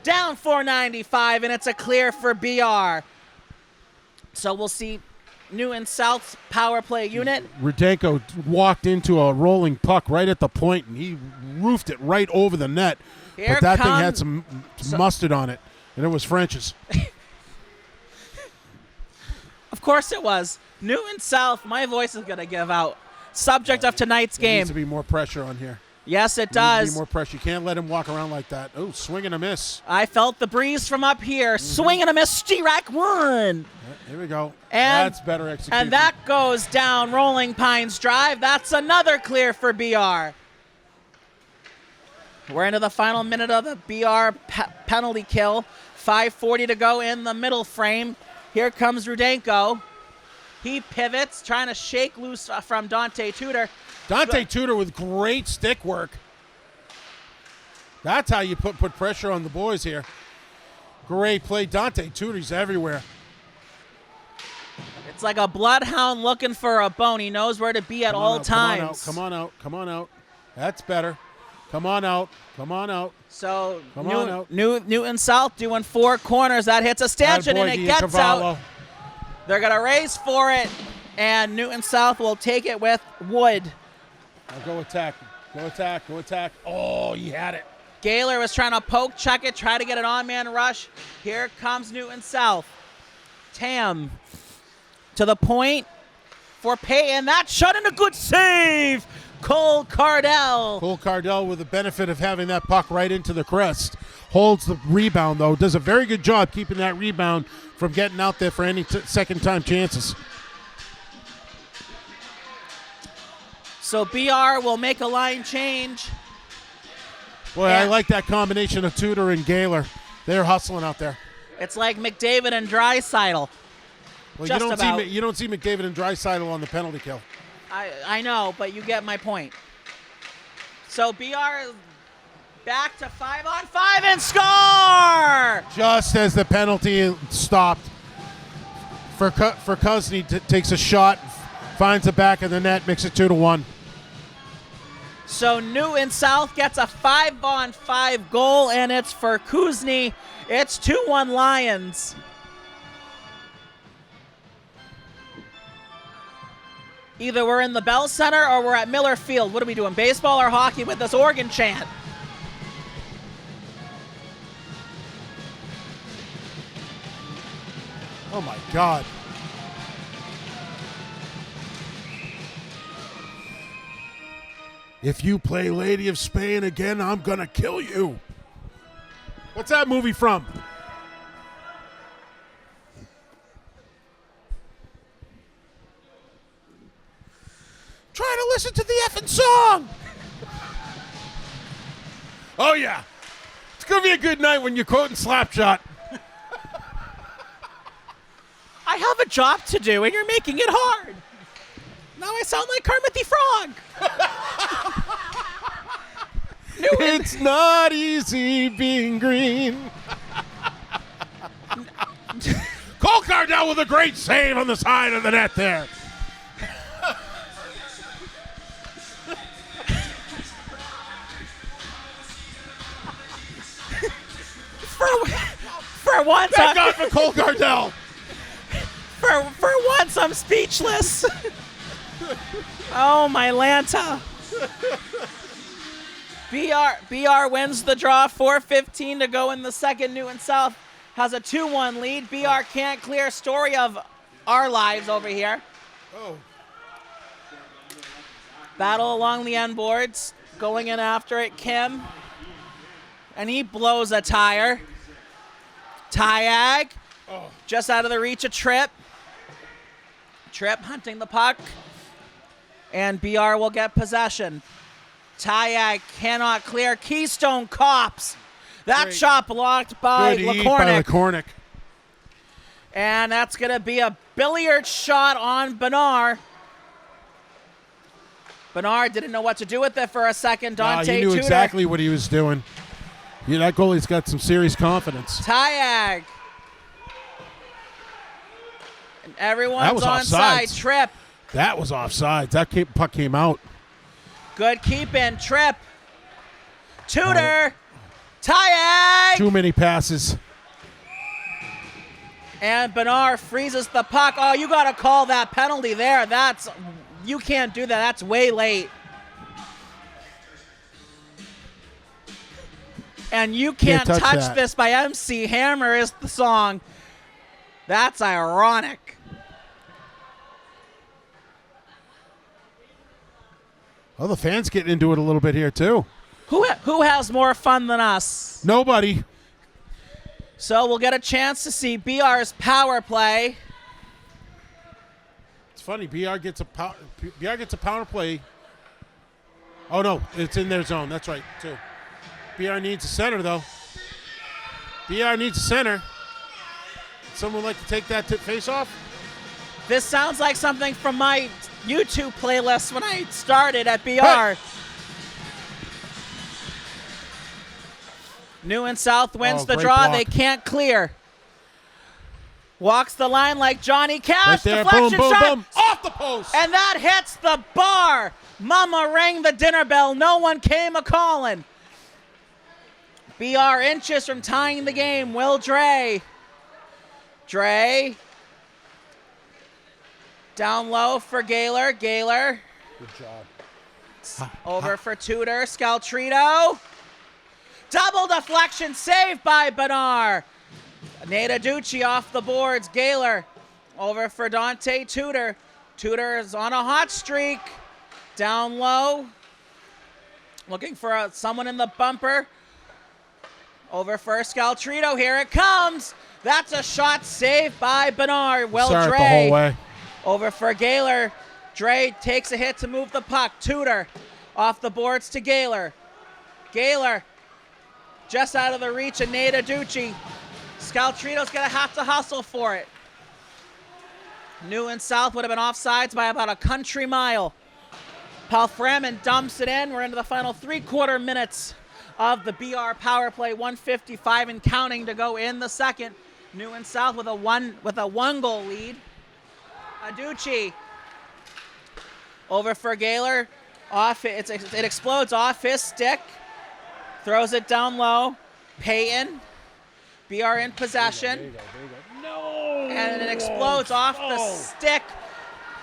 down 495, and it's a clear for BR. So we'll see Newton South's power play unit. Rudenko walked into a rolling puck right at the point, and he roofed it right over the net. But that thing had some mustard on it, and it was French's. Of course it was. Newton South, my voice is going to give out. Subject of tonight's game. There needs to be more pressure on here. Yes, it There needs does. to be more pressure. You can't let him walk around like that. Oh, swing and a miss. I felt the breeze from up here. Swing and a miss. G-Rack won. Here we go. And that's better execution. And that goes down Rolling Pines Drive. That's another clear for BR. We're into the final minute of the BR penalty kill. 5:40 to go in the middle frame. Here comes Rudenko. He pivots, trying to shake loose from Dante Tudor. Dante Tudor with great stick work. That's how you put pressure on the boys here. Great play. Dante Tudor's everywhere. It's like a bloodhound looking for a bone. He knows where to be at all times. Come on out. That's better. Come on out. So Come on out. Newton South doing 4 corners. That hits a stanchion, and it gets Carvalho. out. They're going to race for it, and Newton South will take it with Wood. Now go attack. Go attack. Go attack. Oh, he had it. Gaylor was trying to poke check it, try to get an on-man rush. Here comes Newton South. Tam to the point for Payton. That shot in a good save. Cole Cardell. Cole Cardell with the benefit of having that puck right into the crest. Holds the rebound, though. Does a very good job keeping that rebound from getting out there for any second-time chances. So BR will make a line change. Boy, I like that combination of Tudor and Gaylor. They're hustling out there. It's like McDavid and Draisaitl. Well, Just about. You don't see McDavid and Draisaitl on the penalty kill. I know, but you get my point. So BR back to 5-on-5 and score! Just as the penalty stopped, for Cousny takes a shot, finds the back of the net, makes it 2-1. So Newton South gets a 5-on-5 goal, and it's for Kuzny. It's 2-1 Lions. Either we're in the Bell Center or we're at Miller Field. What are we doing, baseball or hockey with this organ chant? Oh, my God. If you play Lady of Spain again, I'm going to kill you. What's that movie from? Try to listen to the effing song. Oh, yeah. It's going to be a good night when you're quoting Slapshot. I have a job to do, and you're making it hard. Now I sound like Kermit the Frog. It's not easy being green. Cole Cardell with a great save on the side of the net there. For once, Thank God for Cole Cardell. For once, I'm speechless. Oh, my Lanta. BR wins the draw, 4:15 to go in the second. Newton South has a 2-1 lead. BR can't clear. Story of our lives over here. Oh. Battle along the end boards. Going in after it, Kim. And he blows a tire. Tayag. Oh. Just out of the reach of Tripp. Tripp hunting the puck. And BR will get possession. Tayag cannot clear. Keystone Cops. That Great. shot blocked by LaCornick. And that's going to be a billiard shot on Bernard. Bernard didn't know what to do with it for a second. Dante He knew Tudor. exactly what he was doing. Yeah, that goalie's got some serious confidence. Tayag. And everyone's was onside. offsides. Tripp. That was offsides. That puck came out. Good keep in. Tripp. Tudor. Tayag. Too many passes. And Bernard freezes the puck. Oh, you got to call that penalty there. You can't do that. That's way late. And you can't touch that. this by MC Hammer is the song. That's ironic. Oh, the fans getting into it a little bit here, too. Who has more fun than us? Nobody. So we'll get a chance to see BR's power play. It's funny. BR gets a power play. Oh, no. It's in their zone. That's right, too. BR needs a center, though. BR needs a center. Someone like to take that face off? This sounds like something from my YouTube playlist when I started at BR. Hey. Newton South wins the great draw. block. They can't clear. Walks the line like Johnny Cash. Right there. Deflection Boom, boom, shot. boom. Off the post. And that hits the bar. Mama rang the dinner bell. No one came a-calling. BR inches from tying the game. Will Dre. Dre Down low for Gaylor. Gaylor. Good job. Over for Tudor. Scaltrito. Double deflection saved by Bernard. Nate Aducci off the boards. Gaylor over for Dante Tudor. Tudor is on a hot streak. Down low. Looking for someone in the bumper. Over for Scaltrito. Here it comes. That's a shot saved by Bernard. Well, Start Dre. the whole way. Over for Gaylor. Dre takes a hit to move the puck. Tudor off the boards to Gaylor. Gaylor just out of the reach of Nate Aducci. Scaltrito's going to have to hustle for it. New and South would have been offsides by about a country mile. Palfreman dumps it in. We're into the final 3/4 minutes of the BR power play. 1:55 and counting to go in the second. New and South with a one goal lead. Aducci over for Gaylor. It explodes off his stick. Throws it down low. Payton. BR in possession. There you go. No! And it explodes off the stick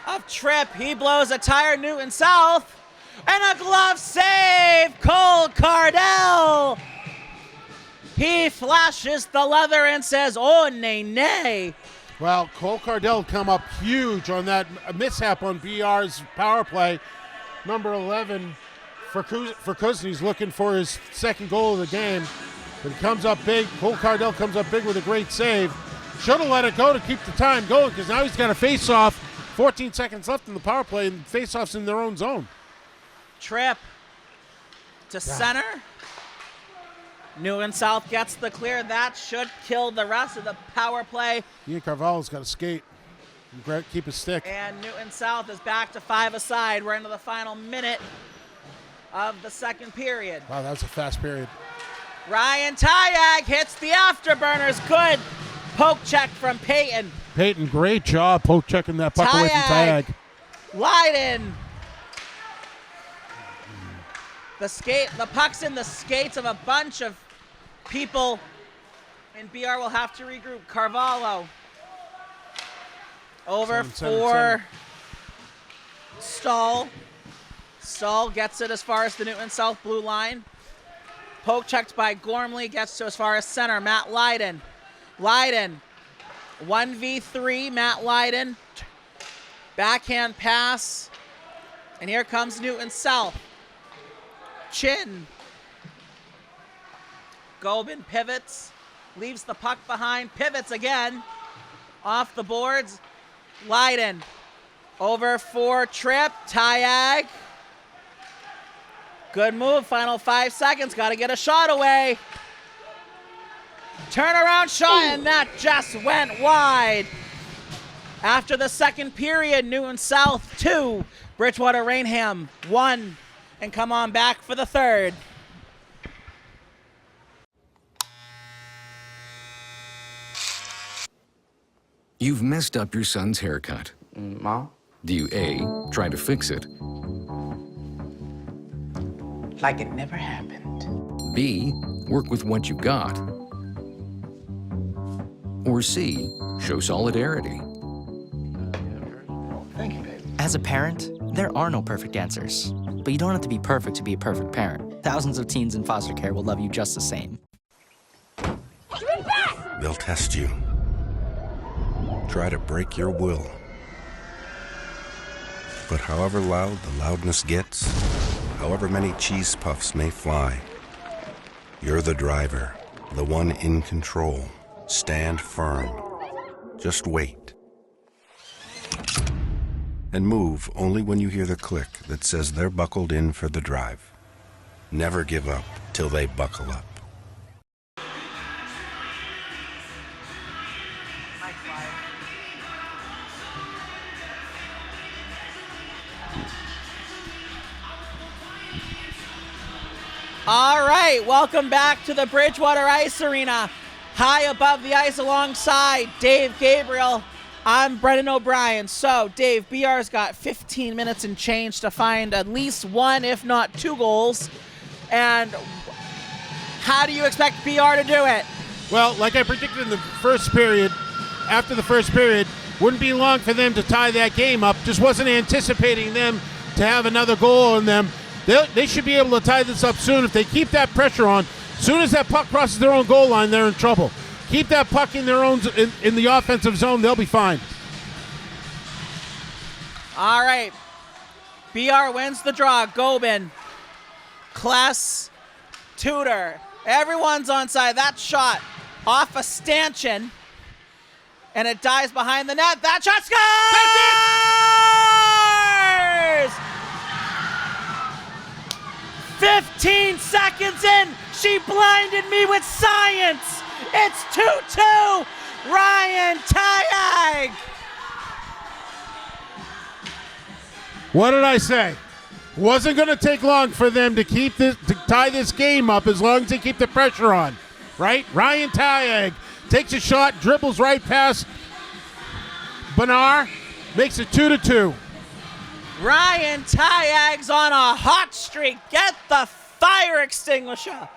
of Tripp. He blows a tire, Newton South. And a glove save, Cole Cardell. He flashes the leather and says, oh, nay, nay. Well, Cole Cardell come up huge on that mishap on BR's power play. Number 11 for Cousin. He's looking for his second goal of the game. But he comes up big. Cole Cardell comes up big with a great save. Should have let it go to keep the time going because now he's got a face-off. 14 seconds left in the power play, and face-offs in their own zone. Tripp to center. New and South gets the clear. That should kill the rest of the power play. Ian Carvalho's got to skate and keep his stick. And Newton South is back to 5 aside. We're into the final minute of the second period. Wow, that was a fast period. Ryan Tayag hits the afterburners. Good poke check from Payton. Payton, great job poke checking that puck away from Tayag. Leiden. The puck's in the skates of a bunch of people, and BR will have to regroup. Carvalho over for Stahl. Stahl gets it as far as the Newton South blue line. Poke checked by Gormley, gets to as far as center. Matt Leiden. Leiden, 1v3, Matt Leiden. Backhand pass, and here comes Newton South. Chin. Gobin pivots, leaves the puck behind, pivots again. Off the boards, Leiden. Over for Tripp, Tayag. Good move, final 5 seconds, got to get a shot away. Turnaround shot, and that just went wide. After the second period, Newton South 2, Bridgewater-Raynham 1. And come on back for the third. You've messed up your son's haircut. Mom? Do you A, try to fix it, Like it never happened. B, work with what you got, or C, show solidarity? Thank you, baby. As a parent, there are no perfect answers. But you don't have to be perfect to be a perfect parent. Thousands of teens in foster care will love you just the same. They'll test you. Try to break your will. But however loud the loudness gets, however many cheese puffs may fly, you're the driver, the one in control. Stand firm. Just wait. And move only when you hear the click that says they're buckled in for the drive. Never give up till they buckle up. All right, welcome back to the Bridgewater Ice Arena. High above the ice alongside Dave Gabriel, I'm Brendan O'Brien. So, Dave, BR's got 15 minutes and change to find at least one, if not 2 goals. And how do you expect BR to do it? Well, like I predicted in the first period, after the first period, Wouldn't be long for them to tie that game up. Just wasn't anticipating them to have another goal in them. They should be able to tie this up soon. If they keep that pressure on, as soon as that puck crosses their own goal line, they're in trouble. Keep that puck in their own in the offensive zone, they'll be fine. All right. BR wins the draw. Gobin, Kless, Tudor. Everyone's onside. That shot off a stanchion, and it dives behind the net. That shot scores! 15 seconds in, she blinded me with science. It's 2-2. Ryan Tayag. What did I say? Wasn't going to take long for them to tie this game up as long as they keep the pressure on, right? Ryan Tayag takes a shot, dribbles right past Benar, makes it 2-2. Ryan Tayag's on a hot streak. Get the fire extinguisher.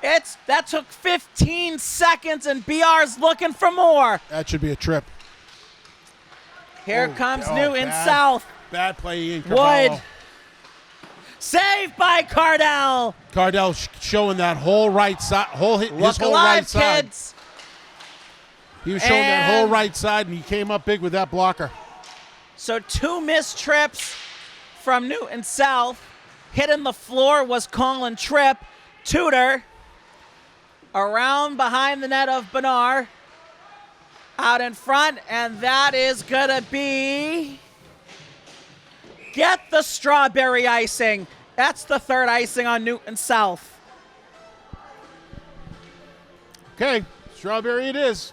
That took 15 seconds, and BR's looking for more. That should be a trip. Here comes Newton South. Bad play, Ian Carvalho. Wood. Saved by Cardell. Cardell showing that whole right side, his Look whole alive, right side. kids. He was showing that whole right side, and he came up big with that blocker. So 2 missed trips from Newton South. Hitting the floor was Colin Tripp. Tudor around behind the net of Benar. Out in front, and that is going to be... Get the strawberry icing. That's the third icing on Newton South. Okay, strawberry it is.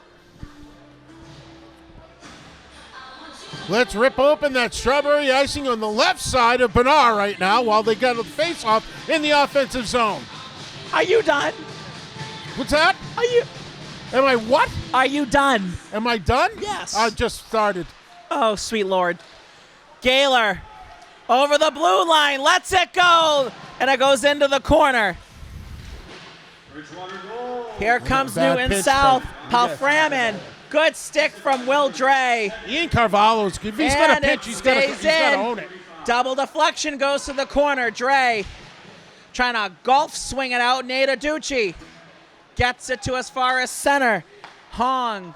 Let's rip open that strawberry icing on the left side of Benar right now while they got a face-off in the offensive zone. Are you done? What's that? Am I what? Are you done? Am I done? Yes. I just started. Oh, sweet Lord. Gaylor over the blue line, lets it go, and it goes into the corner. Here comes Bad Newton pitch, South. but- Palframin. Good stick from Will Dre. Ian Carvalho, if he's got a And pitch, it he's got stays to in. own it. Double deflection goes to the corner. Dre trying to golf swing it out. Nate Aducci gets it to as far as center. Hong.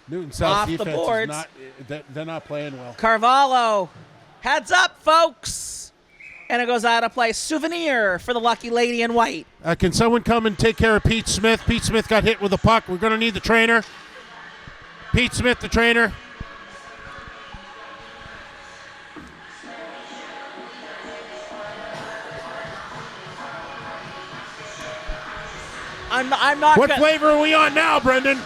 Newton South Off the defense boards. is not, they're not playing well. Carvalho. Heads up, folks. And it goes out of play. Souvenir for the lucky lady in white. Can someone come and take care of Pete Smith? Pete Smith got hit with a puck. We're going to need the trainer. Pete Smith, the trainer. I'm not. What flavor are we on now, Brendan?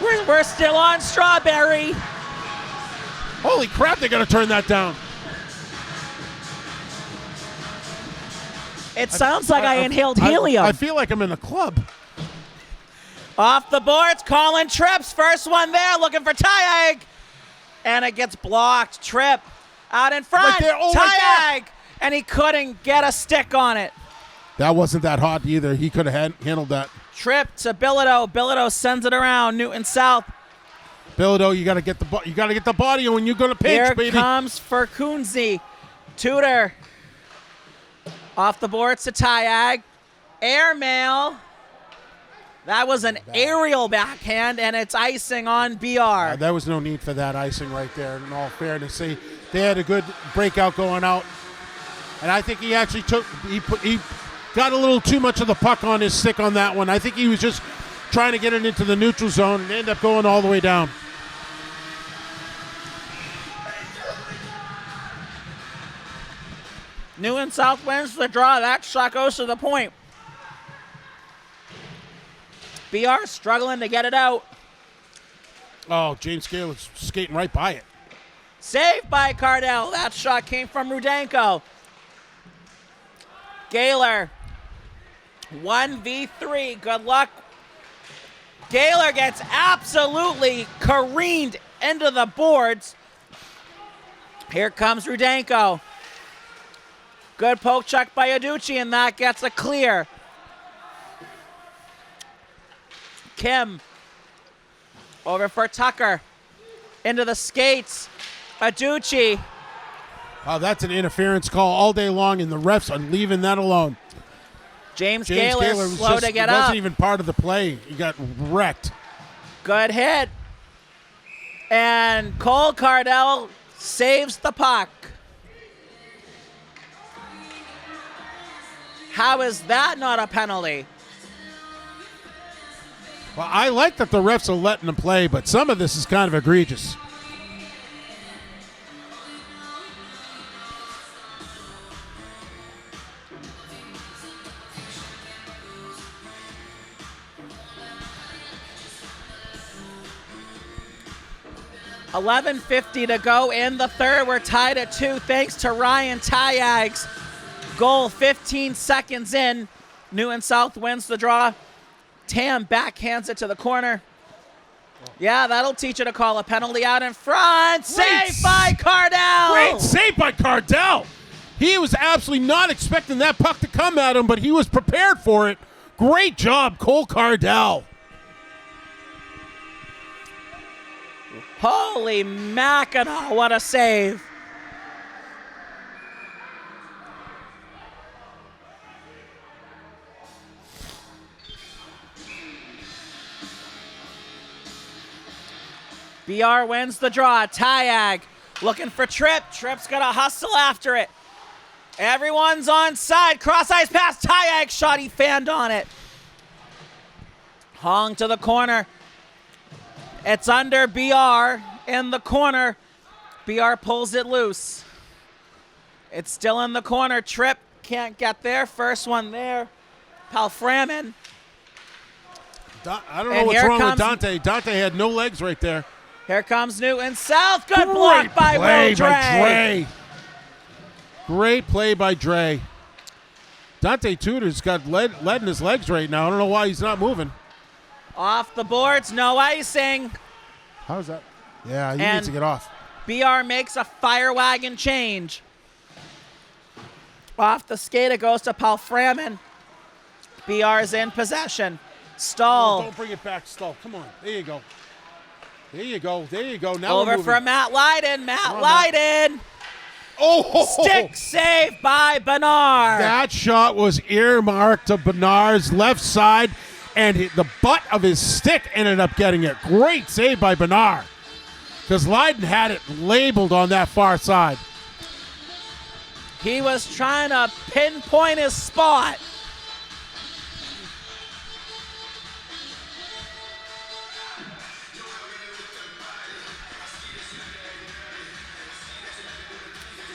We're still on strawberry. Holy crap, they're going to turn that down. It sounds like I inhaled helium. I feel like I'm in a club. Off the boards, Colin Tripp's first one there, looking for Tayag. And it gets blocked. Tripp out in front. Right there. Oh, Tayag. right and he couldn't get a stick on it. That wasn't that hot either. He could have handled that. Tripp to Bilodeau. Bilodeau sends it around. Newton South. Bilodeau, you got to get the body when you're going to pinch, Here baby. comes for Kunze. Tudor. Off the boards to Tayag. Airmail. That was an aerial backhand, and it's icing on BR. There was no need for that icing right there, in all fairness. They had a good breakout going out. And I think he actually he got a little too much of the puck on his stick on that one. I think he was just trying to get it into the neutral zone and end up going all the way down. Newton South wins the draw. That shot goes to the point. BR struggling to get it out. Oh, James Gaylor's skating right by it. Saved by Cardell. That shot came from Rudenko. Gaylor. 1v3. Good luck. Gaylor gets absolutely careened into the boards. Here comes Rudenko. Good poke check by Aducci, and that gets a clear. Kim over for Tucker. into the skates. Aducci. Oh, that's an interference call all day long, and the refs are leaving that alone. James Gaylor was slow to get up. wasn't even part of the play. He got wrecked. Good hit. And Cole Cardell saves the puck. How is that not a penalty? Well, I like that the refs are letting them play, but some of this is kind of egregious. $11:50 to go in the third. We're tied at 2 thanks to Ryan Tayag's goal 15 seconds in. Newton South wins the draw. Tam backhands it to the corner. Yeah, that'll teach you to call a penalty out in front. Saved by Cardell. Great save by Cardell. He was absolutely not expecting that puck to come at him, but he was prepared for it. Great job, Cole Cardell. Holy Mackinac, what a save. BR wins the draw. Tayag looking for Tripp. Tripp's gonna hustle after it. Everyone's on side. Cross ice pass. Tayag shot. He fanned on it. Hong to the corner. It's under BR in the corner. BR pulls it loose. It's still in the corner. Tripp can't get there. First one there. Palframin. I don't know what's wrong with Dante. Dante had no legs right there. Here comes Newton South. Good block by Will Dre. Great play by Dre. Dante Tudor's got lead in his legs right now. I don't know why he's not moving. Off the boards, no icing. How's that? Yeah, he needs to get off. BR makes a fire wagon change. Off the skate, it goes to Palframin. BR's in possession. Stall. No, don't bring it back, Stall. Come on. There you go. There you go. There you go. Now over for Matt Lydon. Matt Lydon. Oh! Stick save by Bernard. That shot was earmarked to Bernard's left side, and the butt of his stick ended up getting it. Great save by Bernard, because Lydon had it labeled on that far side. He was trying to pinpoint his spot.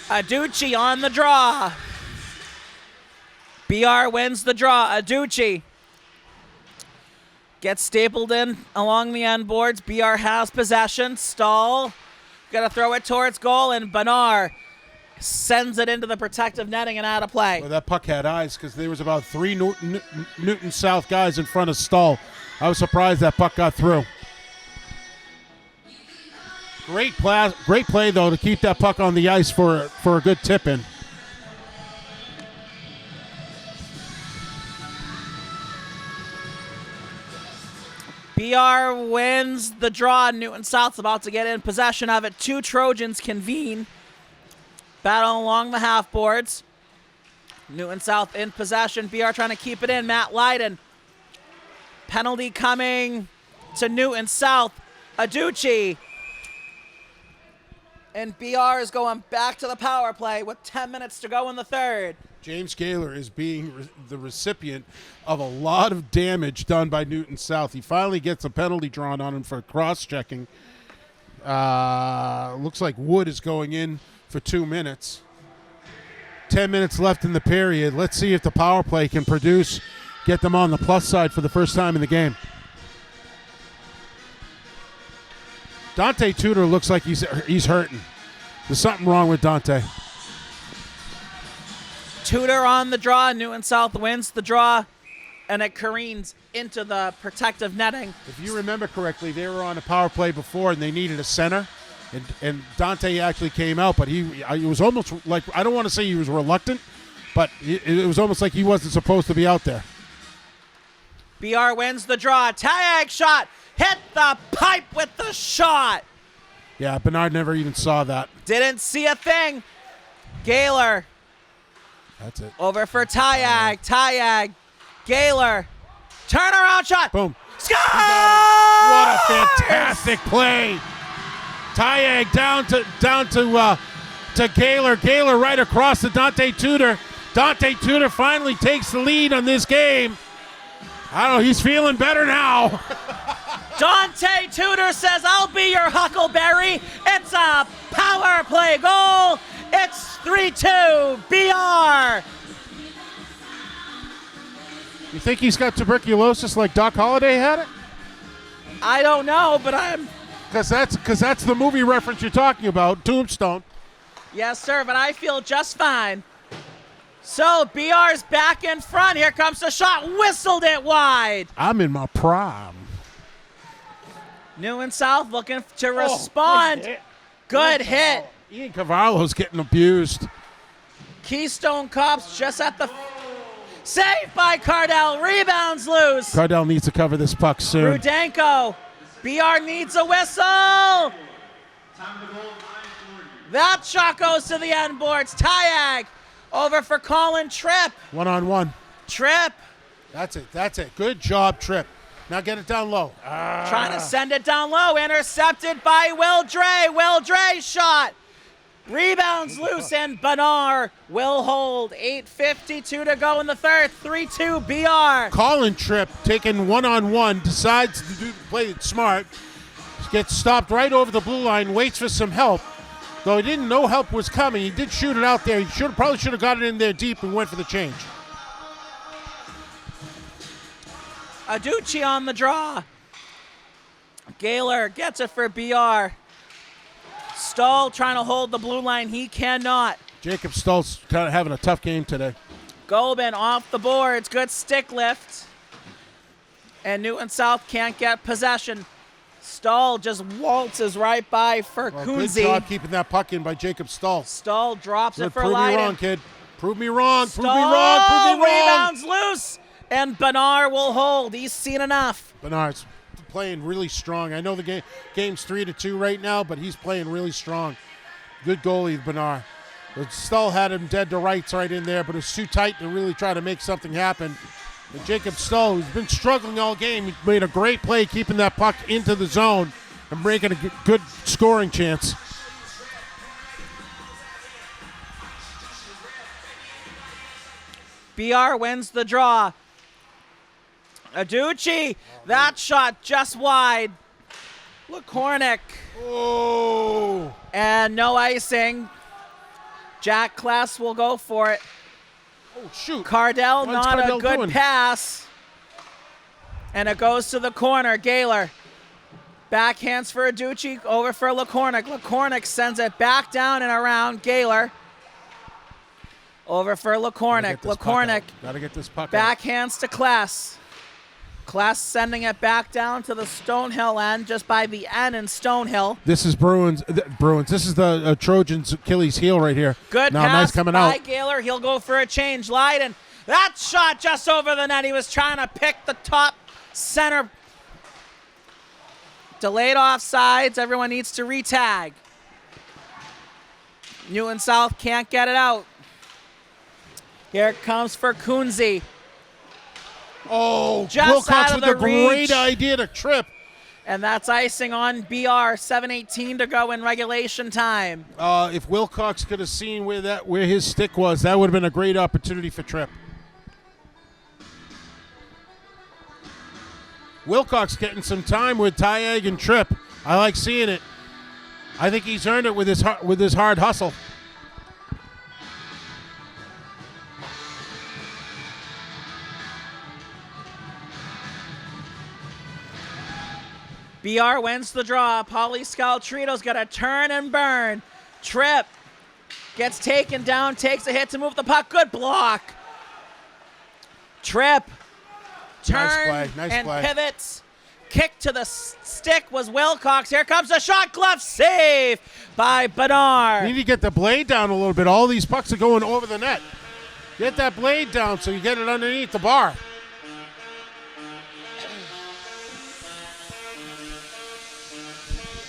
Aducci on the draw. BR wins the draw. Aducci gets stapled in along the end boards. BR has possession. Stall. Got to throw it towards goal, and Bernard sends it into the protective netting and out of play. Well, that puck had eyes, because there was about 3 Newton South guys in front of Stall. I was surprised that puck got through. Great play, though, to keep that puck on the ice for a good tip-in. BR wins the draw. Newton South's about to get in possession of it. 2 Trojans convene. Battle along the half boards. Newton South in possession. BR trying to keep it in. Matt Lydon. Penalty coming to Newton South. Aducci. And BR is going back to the power play with 10 minutes to go in the third. James Gaylor is being the recipient of a lot of damage done by Newton South. He finally gets a penalty drawn on him for cross-checking. Looks like Wood is going in for 2 minutes. 10 minutes left in the period. Let's see if the power play can get them on the plus side for the first time in the game. Dante Tudor looks like he's hurting. There's something wrong with Dante. Tudor on the draw. Newton South wins the draw, and it careens into the protective netting. If you remember correctly, they were on a power play before, and they needed a center. And Dante actually came out, but it was almost like, I don't want to say he was reluctant, but it was almost like he wasn't supposed to be out there. BR wins the draw. Tayag shot. Hit the pipe with the shot. Yeah, Bernard never even saw that. Didn't see a thing. Gaylor That's it. over for Tayag. Tayag. Gaylor. Turnaround shot. Boom. Score! What a fantastic play. Tayag down to Gaylor. Gaylor right across to Dante Tudor. Dante Tudor finally takes the lead on this game. I don't know, he's feeling better now. Dante Tudor says, I'll be your Huckleberry. It's a power play goal. It's 3-2 BR. You think he's got tuberculosis like Doc Holliday had it? I don't know, but I'm... Because that's the movie reference you're talking about, Tombstone. Yes, sir, but I feel just fine. So, BR's back in front. Here comes the shot. Whistled it wide. I'm in my prime. New and South looking to respond. Good hit. Ian Carvalho's getting abused. Keystone Cops just at the... Saved by Cardell. Rebounds loose. Cardell needs to cover this puck soon. Rudenko. BR needs a whistle. That shot goes to the end boards. Tayag over for Colin Tripp. One-on-one. Tripp That's it. Good job, Tripp. Now get it down low. trying to send it down low. Intercepted by Will Dre. Will Dre shot. Rebounds loose, and Bernard will hold. 8:52 to go in the third. 3-2 BR. Colin Tripp taking one-on-one, decides to play it smart, gets stopped right over the blue line, waits for some help. Though he didn't know help was coming, he did shoot it out there. He probably should have got it in there deep and went for the change. Aducci on the draw. Gaylor gets it for BR. Stahl trying to hold the blue line. He cannot. Jacob Stoltz kind of having a tough game today. Gobin off the boards. Good stick lift. And Newton South can't get possession. Stahl just waltzes right by for Kunze. Good job keeping that puck in by Jacob Stahl. Stahl drops it for Prove Leiden. me wrong, kid. Prove me wrong. Prove me Stahl wrong. Prove me wrong. rebounds loose. And Bernard will hold. He's seen enough. Bernard's playing really strong. I know the game's 3-2 right now, but he's playing really strong. Good goalie, Bernard. But Stahl had him dead to rights right in there, but it was too tight to really try to make something happen. And Jacob Stahl, who's been struggling all game, he made a great play keeping that puck into the zone and making a good scoring chance. BR wins the draw. Aducci, that shot just wide. LeCornick. Oh! And no icing. Jack Kless will go for it. Oh, shoot. Cardell, What's not Cardell a good doing? pass. And it goes to the corner. Gaylor. Backhands for Aducci, over for LeCornick. LeCornick sends it back down and around Gaylor. Over for LeCornick. LeCornick Gotta get this puck out. backhands to Kless. Kless sending it back down to the Stonehill end, just by the end in Stonehill. This is Bruins. This is the Trojans' Achilles heel right here. Good now, pass nice coming by out. Gaylor. He'll go for a change. Leiden. That shot just over the net. He was trying to pick the top center. Delayed offsides. Everyone needs to retag. Newton South can't get it out. Here it comes for Kunze. Oh, Just Wilcox out of with a the reach. great idea to trip. And that's icing on BR. 7:18 to go in regulation time. If Wilcox could have seen where his stick was, that would have been a great opportunity for Tripp. Wilcox getting some time with Tayag and Tripp. I like seeing it. I think he's earned it with his hard hustle. BR wins the draw. Pauly Scaltrito's got a turn and burn. Tripp gets taken down, takes a hit to move the puck. Good block. Tripp turns and pivots. Kick to the stick was Wilcox. Here comes the shot. Glove save by Bernard. You need to get the blade down a little bit. All these pucks are going over the net. Get that blade down so you get it underneath the bar.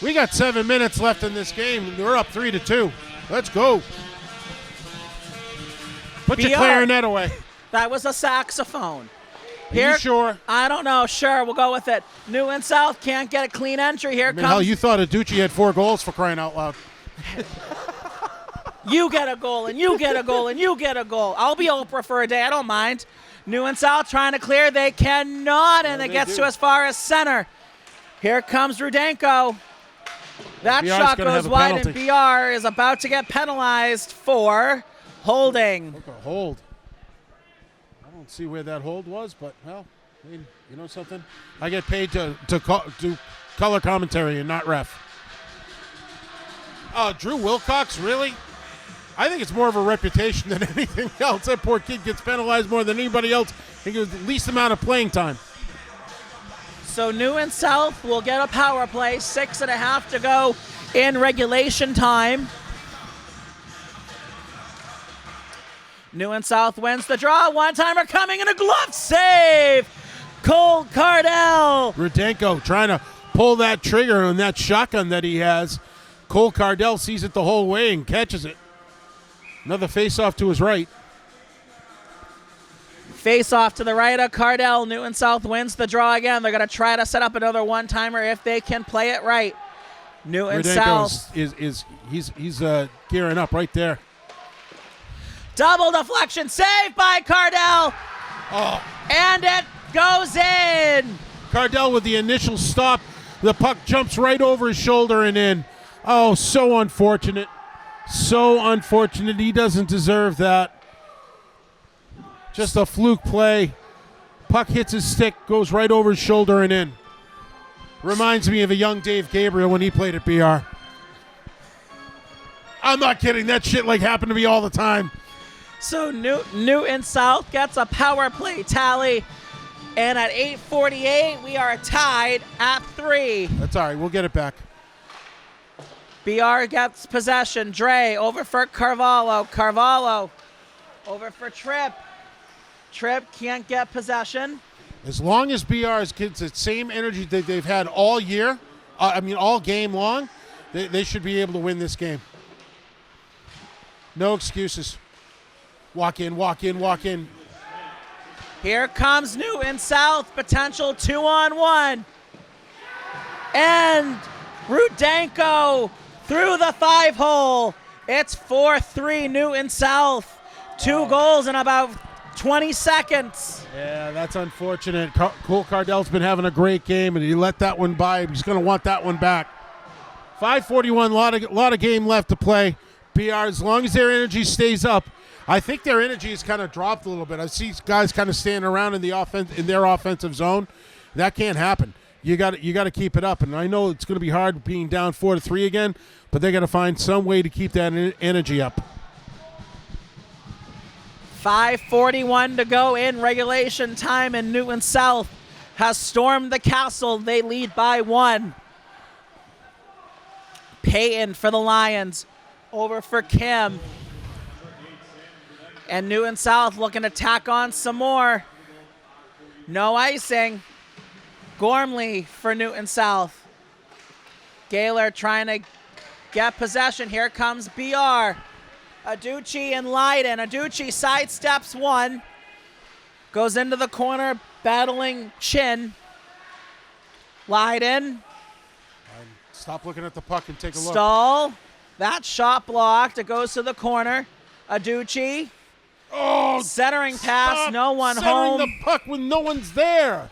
We got 7 minutes left in this game. We're up 3-2. Let's go. Put your BR. clarinet away. That was a saxophone. Are you sure? I don't know. Sure, we'll go with it. New and South can't get a clean entry. Here comes. Hell, you thought Aducci had 4 goals for crying out loud. You get a goal, and you get a goal, and you get a goal. I'll be Oprah for a day. I don't mind. New and South trying to clear. They cannot, and it gets to as far as center. Here comes Rudenko. That BR's shot gonna goes have a wide, and penalty. BR is about to get penalized for holding. Look, a hold. I don't see where that hold was, but, well, I mean, you know something? I get paid to do color commentary and not ref. Drew Wilcox, really? I think it's more of a reputation than anything else. That poor kid gets penalized more than anybody else. He gets the least amount of playing time. So New and South will get a power play. 6.5 to go in regulation time. New and South wins the draw. One-timer coming and a glove save. Cole Cardell. Rudenko trying to pull that trigger on that shotgun that he has. Cole Cardell sees it the whole way and catches it. Another face-off to his right. Face off to the right of Cardell. New and South wins the draw again. They're going to try to set up another one-timer if they can play it right. New and South. He's gearing up right there. Double deflection. Saved by Cardell. Oh, And it goes in. Cardell with the initial stop. The puck jumps right over his shoulder and in. Oh, so unfortunate. So unfortunate. He doesn't deserve that. Just a fluke play. Puck hits his stick, goes right over his shoulder and in. Reminds me of a young Dave Gabriel when he played at BR. I'm not kidding. That shit like happened to me all the time. So New and South gets a power play tally. And at 8:48, we are tied at 3. That's all right. We'll get it back. BR gets possession. Dre over for Carvalho. Carvalho over for Tripp. Tripp can't get possession. As long as BR gets the same energy that they've had all year, all game long, they should be able to win this game. No excuses. Walk in, walk in, walk in. Here comes New and South. Potential 2-on-1. And Rudenko through the 5-hole. It's 4-3 New and South. 2 goals in about 20 seconds. Yeah, that's unfortunate. Cole Cardell's been having a great game, and he let that one by. He's going to want that one back. 5:41, lot of game left to play. BR, as long as their energy stays up, I think their energy has kind of dropped a little bit. I see guys kind of standing around in their offensive zone. That can't happen. You got to keep it up, and I know it's going to be hard being down 4-3 again, but they got to find some way to keep that energy up. 5:41 to go in regulation time, and New and South has stormed the castle. They lead by 1. Payton for the Lions, over for Kim. And New and South looking to tack on some more. No icing. Gormley for New and South. Gaylor trying to get possession. Here comes BR. Aducci and Leiden. Aducci sidesteps one. Goes into the corner, battling Chin. Leiden. Stop looking at the puck and take a look. Stahl. That shot blocked. It goes to the corner. Aducci. Oh, centering pass. stop No one centering home. the puck when no one's there.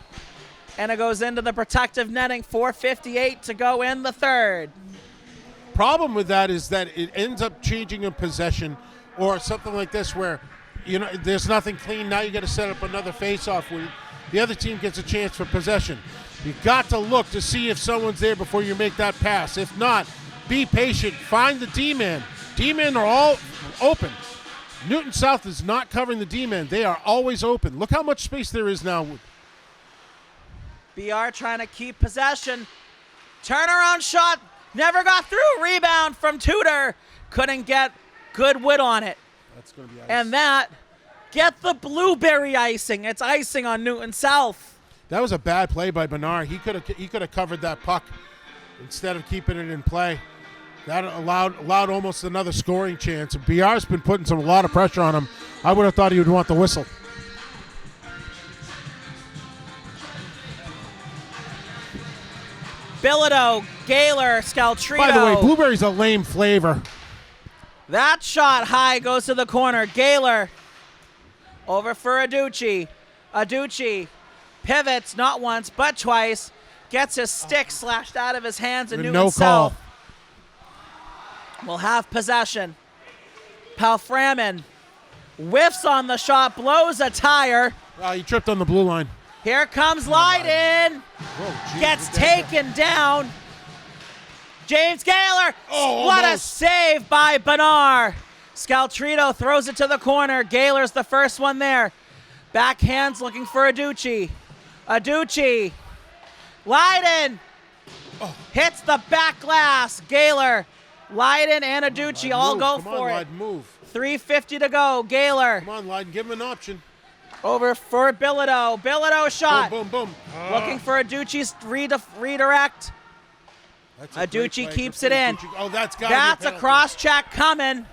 And it goes into the protective netting. 4:58 to go in the third. Problem with that is that it ends up changing a possession or something like this where, there's nothing clean. Now you got to set up another face-off where the other team gets a chance for possession. You got to look to see if someone's there before you make that pass. If not, be patient. Find the D-man. D-men are all open. Newton South is not covering the D-men. They are always open. Look how much space there is now. BR trying to keep possession. Turnaround shot. Never got through. Rebound from Tudor. Couldn't get good wood on it. That's going to be ice. And that, get the blueberry icing. It's icing on Newton South. That was a bad play by Bernard. He could have covered that puck instead of keeping it in play. That allowed almost another scoring chance. And BR's been putting a lot of pressure on him. I would have thought he would want the whistle. Bilodeau, Gaylor, Scaltrito. By the way, blueberry's a lame flavor. That shot high goes to the corner. Gaylor over for Aducci. Aducci pivots not once but twice. Gets his stick slashed out of his hands, and Newton South will have possession. Palframin whiffs on the shot, blows a tire. He tripped on the blue line. Here comes Leiden. Gets taken down. James Gaylor. What a save by Bernard. Scaltrito throws it to the corner. Gaylor's the first one there. Backhands looking for Aducci. Aducci. Leiden hits the back glass. Gaylor, Leiden, and Aducci all go for it. Move. 3:50 to go. Gaylor. Come on, Leiden, give him an option. Over for Bilodeau. Bilodeau shot. Boom, boom, boom. Looking for Aducci's redirect. Aducci keeps it in. That's a cross check coming.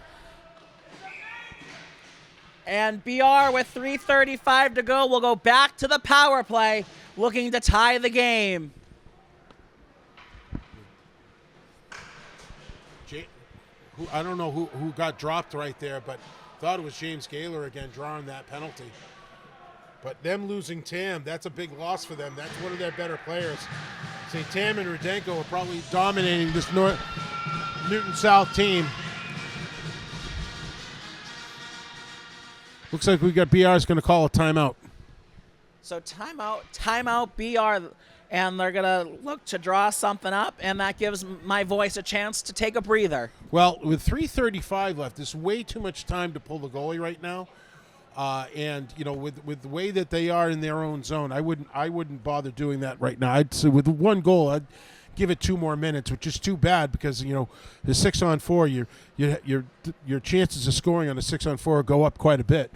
And BR with 3:35 to go will go back to the power play, looking to tie the game. I don't know who got dropped right there, but thought it was James Gaylor again drawing that penalty. But them losing Tam, that's a big loss for them. That's one of their better players. Say Tam and Rudenko are probably dominating this Newton South team. Looks like we got BR's going to call a timeout. So timeout BR, and they're going to look to draw something up, and that gives my voice a chance to take a breather. Well, with 3:35 left, there's way too much time to pull the goalie right now. And you know, with the way that they are in their own zone, I wouldn't bother doing that right now. I'd say with one goal, I'd give it 2 more minutes, which is too bad because you know the 6-on-4, your chances of scoring on a 6-on-4 go up quite a bit.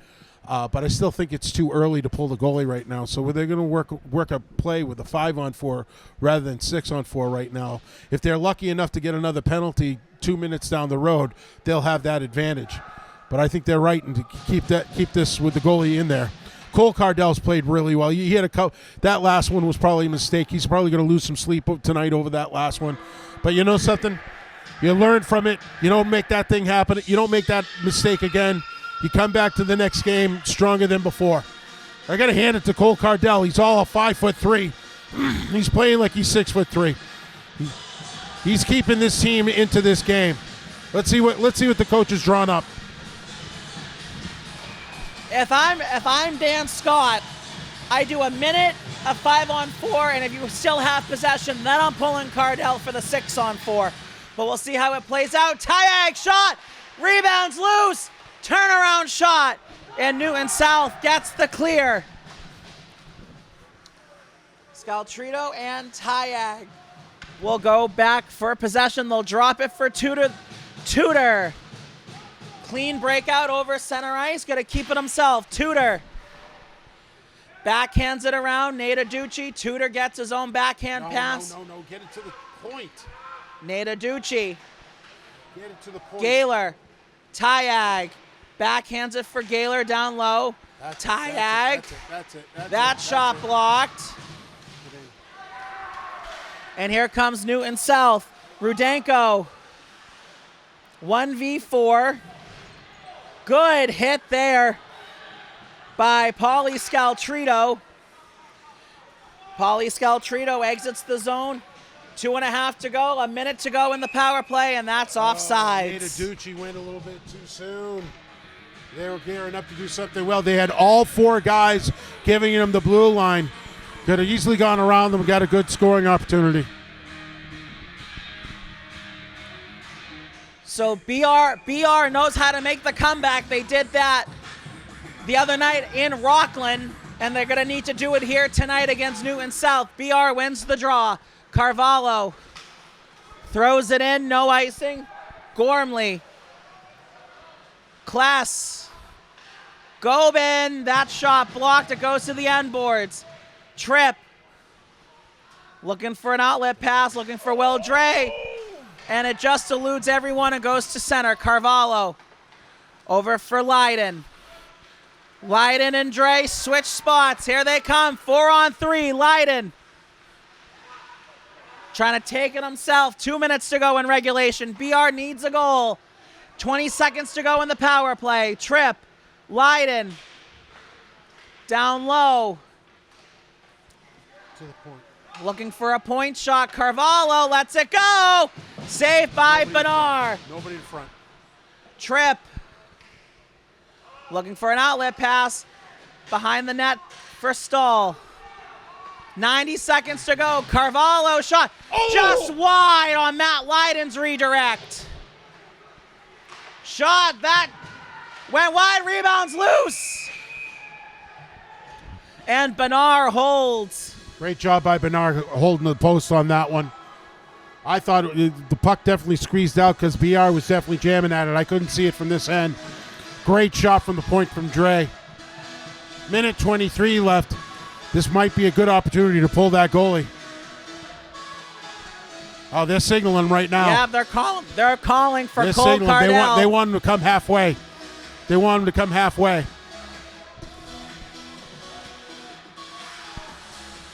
But I still think it's too early to pull the goalie right now. So they're going to work a play with a 5-on-4 rather than 6-on-4 right now. If they're lucky enough to get another penalty 2 minutes down the road, they'll have that advantage. But I think they're right and to keep this with the goalie in there. Cole Cardell's played really well. He had that last one was probably a mistake. He's probably going to lose some sleep tonight over that last one. But you know something? You learn from it. You don't make that thing happen. You don't make that mistake again. You come back to the next game stronger than before. I got to hand it to Cole Cardell. He's all 5'3". He's playing like he's 6'3". He's keeping this team into this game. Let's see what the coach has drawn up. If I'm Dan Scott, I do a minute of 5-on-4, and if you still have possession, then I'm pulling Cardell for the 6-on-4. But we'll see how it plays out. Tayag shot, rebounds loose, turnaround shot, and Newton South gets the clear. Scaltrito and Tayag will go back for possession. They'll drop it for Tudor. Clean breakout over center ice. Got to keep it himself. Tudor backhands it around. Nate Aducci. Tudor gets his own backhand pass. No. Get it to the point. Nate Aducci. Get it to the point. Gaylor. Tayag. Backhands it for Gaylor down low. Tayag. That's it. That shot blocked. And here comes Newton South. Rudenko. 1v4. Good hit there by Paulie Scaltrito. Paulie Scaltrito exits the zone. 2.5 to go, a minute to go in the power play, and that's offsides. Nate Aducci went a little bit too soon. They were gearing up to do something well. They had all 4 guys giving him the blue line. Could have easily gone around them and got a good scoring opportunity. So BR knows how to make the comeback. They did that the other night in Rockland, and they're going to need to do it here tonight against Newton South. BR wins the draw. Carvalho throws it in, no icing. Gormley. Kless. Gobin, that shot blocked. It goes to the end boards. Tripp. Looking for an outlet pass, looking for Will Dre. And it just eludes everyone and goes to center. Carvalho over for Leiden. Leiden and Dre switch spots. Here they come. 4-on-3. Leiden trying to take it himself. 2 minutes to go in regulation. BR needs a goal. 20 seconds to go in the power play. Trip. Leiden. Down low. To the point. Looking for a point shot. Carvalho lets it go. Saved by Benar. Nobody in front. Trip. Looking for an outlet pass. Behind the net for Stahl. 90 seconds to go. Carvalho shot. Just wide on Matt Leiden's redirect. Shot that went wide. Rebounds loose. And Benar holds. Great job by Bernard holding the post on that one. I thought the puck definitely squeezed out because BR was definitely jamming at it. I couldn't see it from this end. Great shot from the point from Dre. Minute 23 left. This might be a good opportunity to pull that goalie. Oh, they're signaling right now. Yeah, they're calling for They're Cole signaling. Cardell. They want him to come halfway. They want him to come halfway.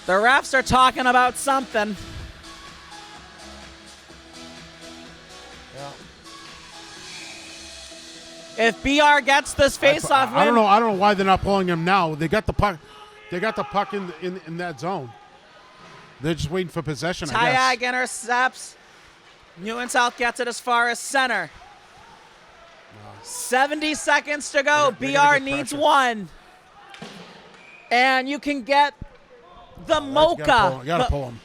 The refs are talking about something. If BR gets this face-off win, I don't know why they're not pulling him now. They got the puck. They got the puck in that zone. They're just waiting for possession, I guess. Tayag intercepts. New and South gets it as far as center. 70 seconds to go. They're gonna BR get needs pressure. one. And you can get the Mocha. You gotta pull him.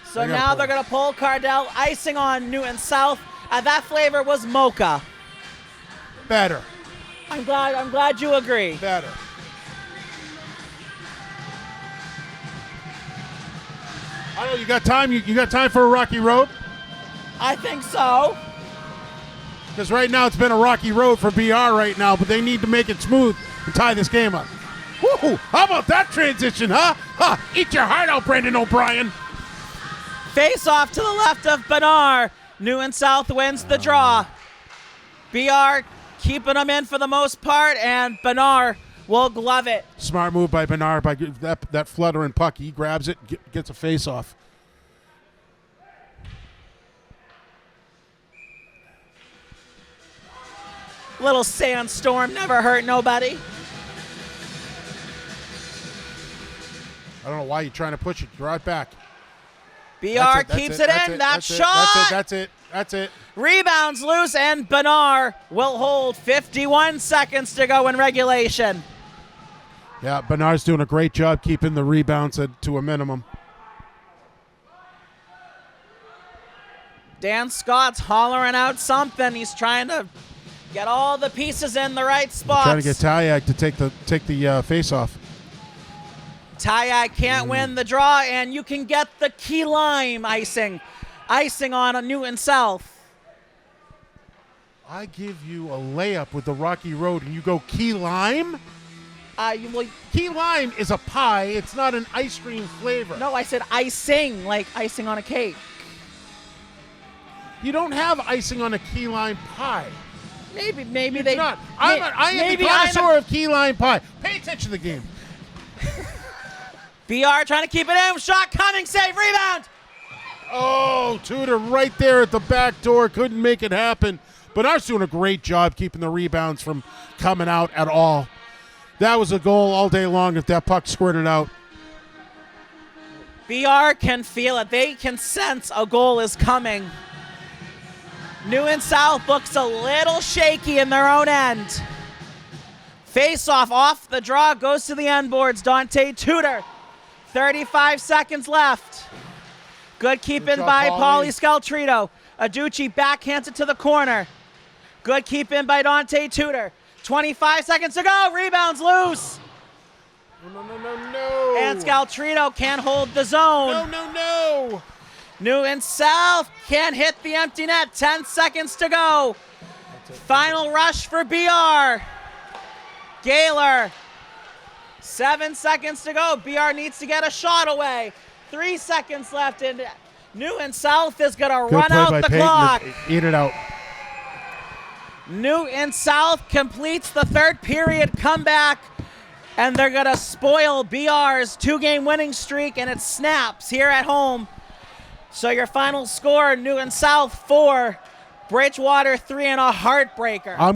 So They gotta now pull they're him. going to pull Cardell. Icing on Newton South. That flavor was Mocha. Better. I'm glad you agree. Better. I know you got time. You got time for a rocky road? I think so. Because right now it's been a rocky road for BR right now, but they need to make it smooth and tie this game up. Woo! How about that transition, huh? Huh? Eat your heart out, Brendan O'Brien. Face off to the left of Benar. New and South wins the draw. BR keeping them in for the most part, and Benar will glove it. Smart move by Bernard by that fluttering puck. He grabs it, gets a face off. Little sandstorm never hurt nobody. I don't know why you're trying to push it. Draw it back. BR keeps it in. That shot. That's it. Rebounds loose, and Benar will hold. 51 seconds to go in regulation. Yeah, Bernard's doing a great job keeping the rebounds to a minimum. Dan Scott's hollering out something. He's trying to get all the pieces in the right spots. Trying to get Tayag to take the face off. Tayag can't win the draw, and you can get the key lime icing on a Newton South. I give you a layup with the Rocky Road, and you go key lime? Key lime is a pie. It's not an ice cream flavor. No, I said icing, like icing on a cake. You don't have icing on a key lime pie. Maybe It's they. not. I am the connoisseur of key lime pie. Pay attention to the game. BR trying to keep it in. Shot coming. Save. Rebound. Oh, Tudor right there at the back door. Couldn't make it happen. Bernard's doing a great job keeping the rebounds from coming out at all. That was a goal all day long if that puck squirted out. BR can feel it. They can sense a goal is coming. New and South looks a little shaky in their own end. Face off the draw, goes to the end boards. Dante Tudor. 35 seconds left. Good keeping job, by Paulie. Paulie Scaltrito. Aducci backhands it to the corner. Good keeping by Dante Tudor. 25 seconds to go. Rebounds loose. No. And Scaltrito can't hold the zone. No. New and South can't hit the empty net. 10 seconds to go. Final rush for BR. Gaylor. 7 seconds to go. BR needs to get a shot away. 3 seconds left, and Newton South is going to Good run play out by the Peyton clock. to eat it out. Newton South completes the third period comeback, and they're going to spoil BR's 2-game winning streak, and it snaps here at home. So your final score, Newton South 4, Bridgewater 3 in a heartbreaker.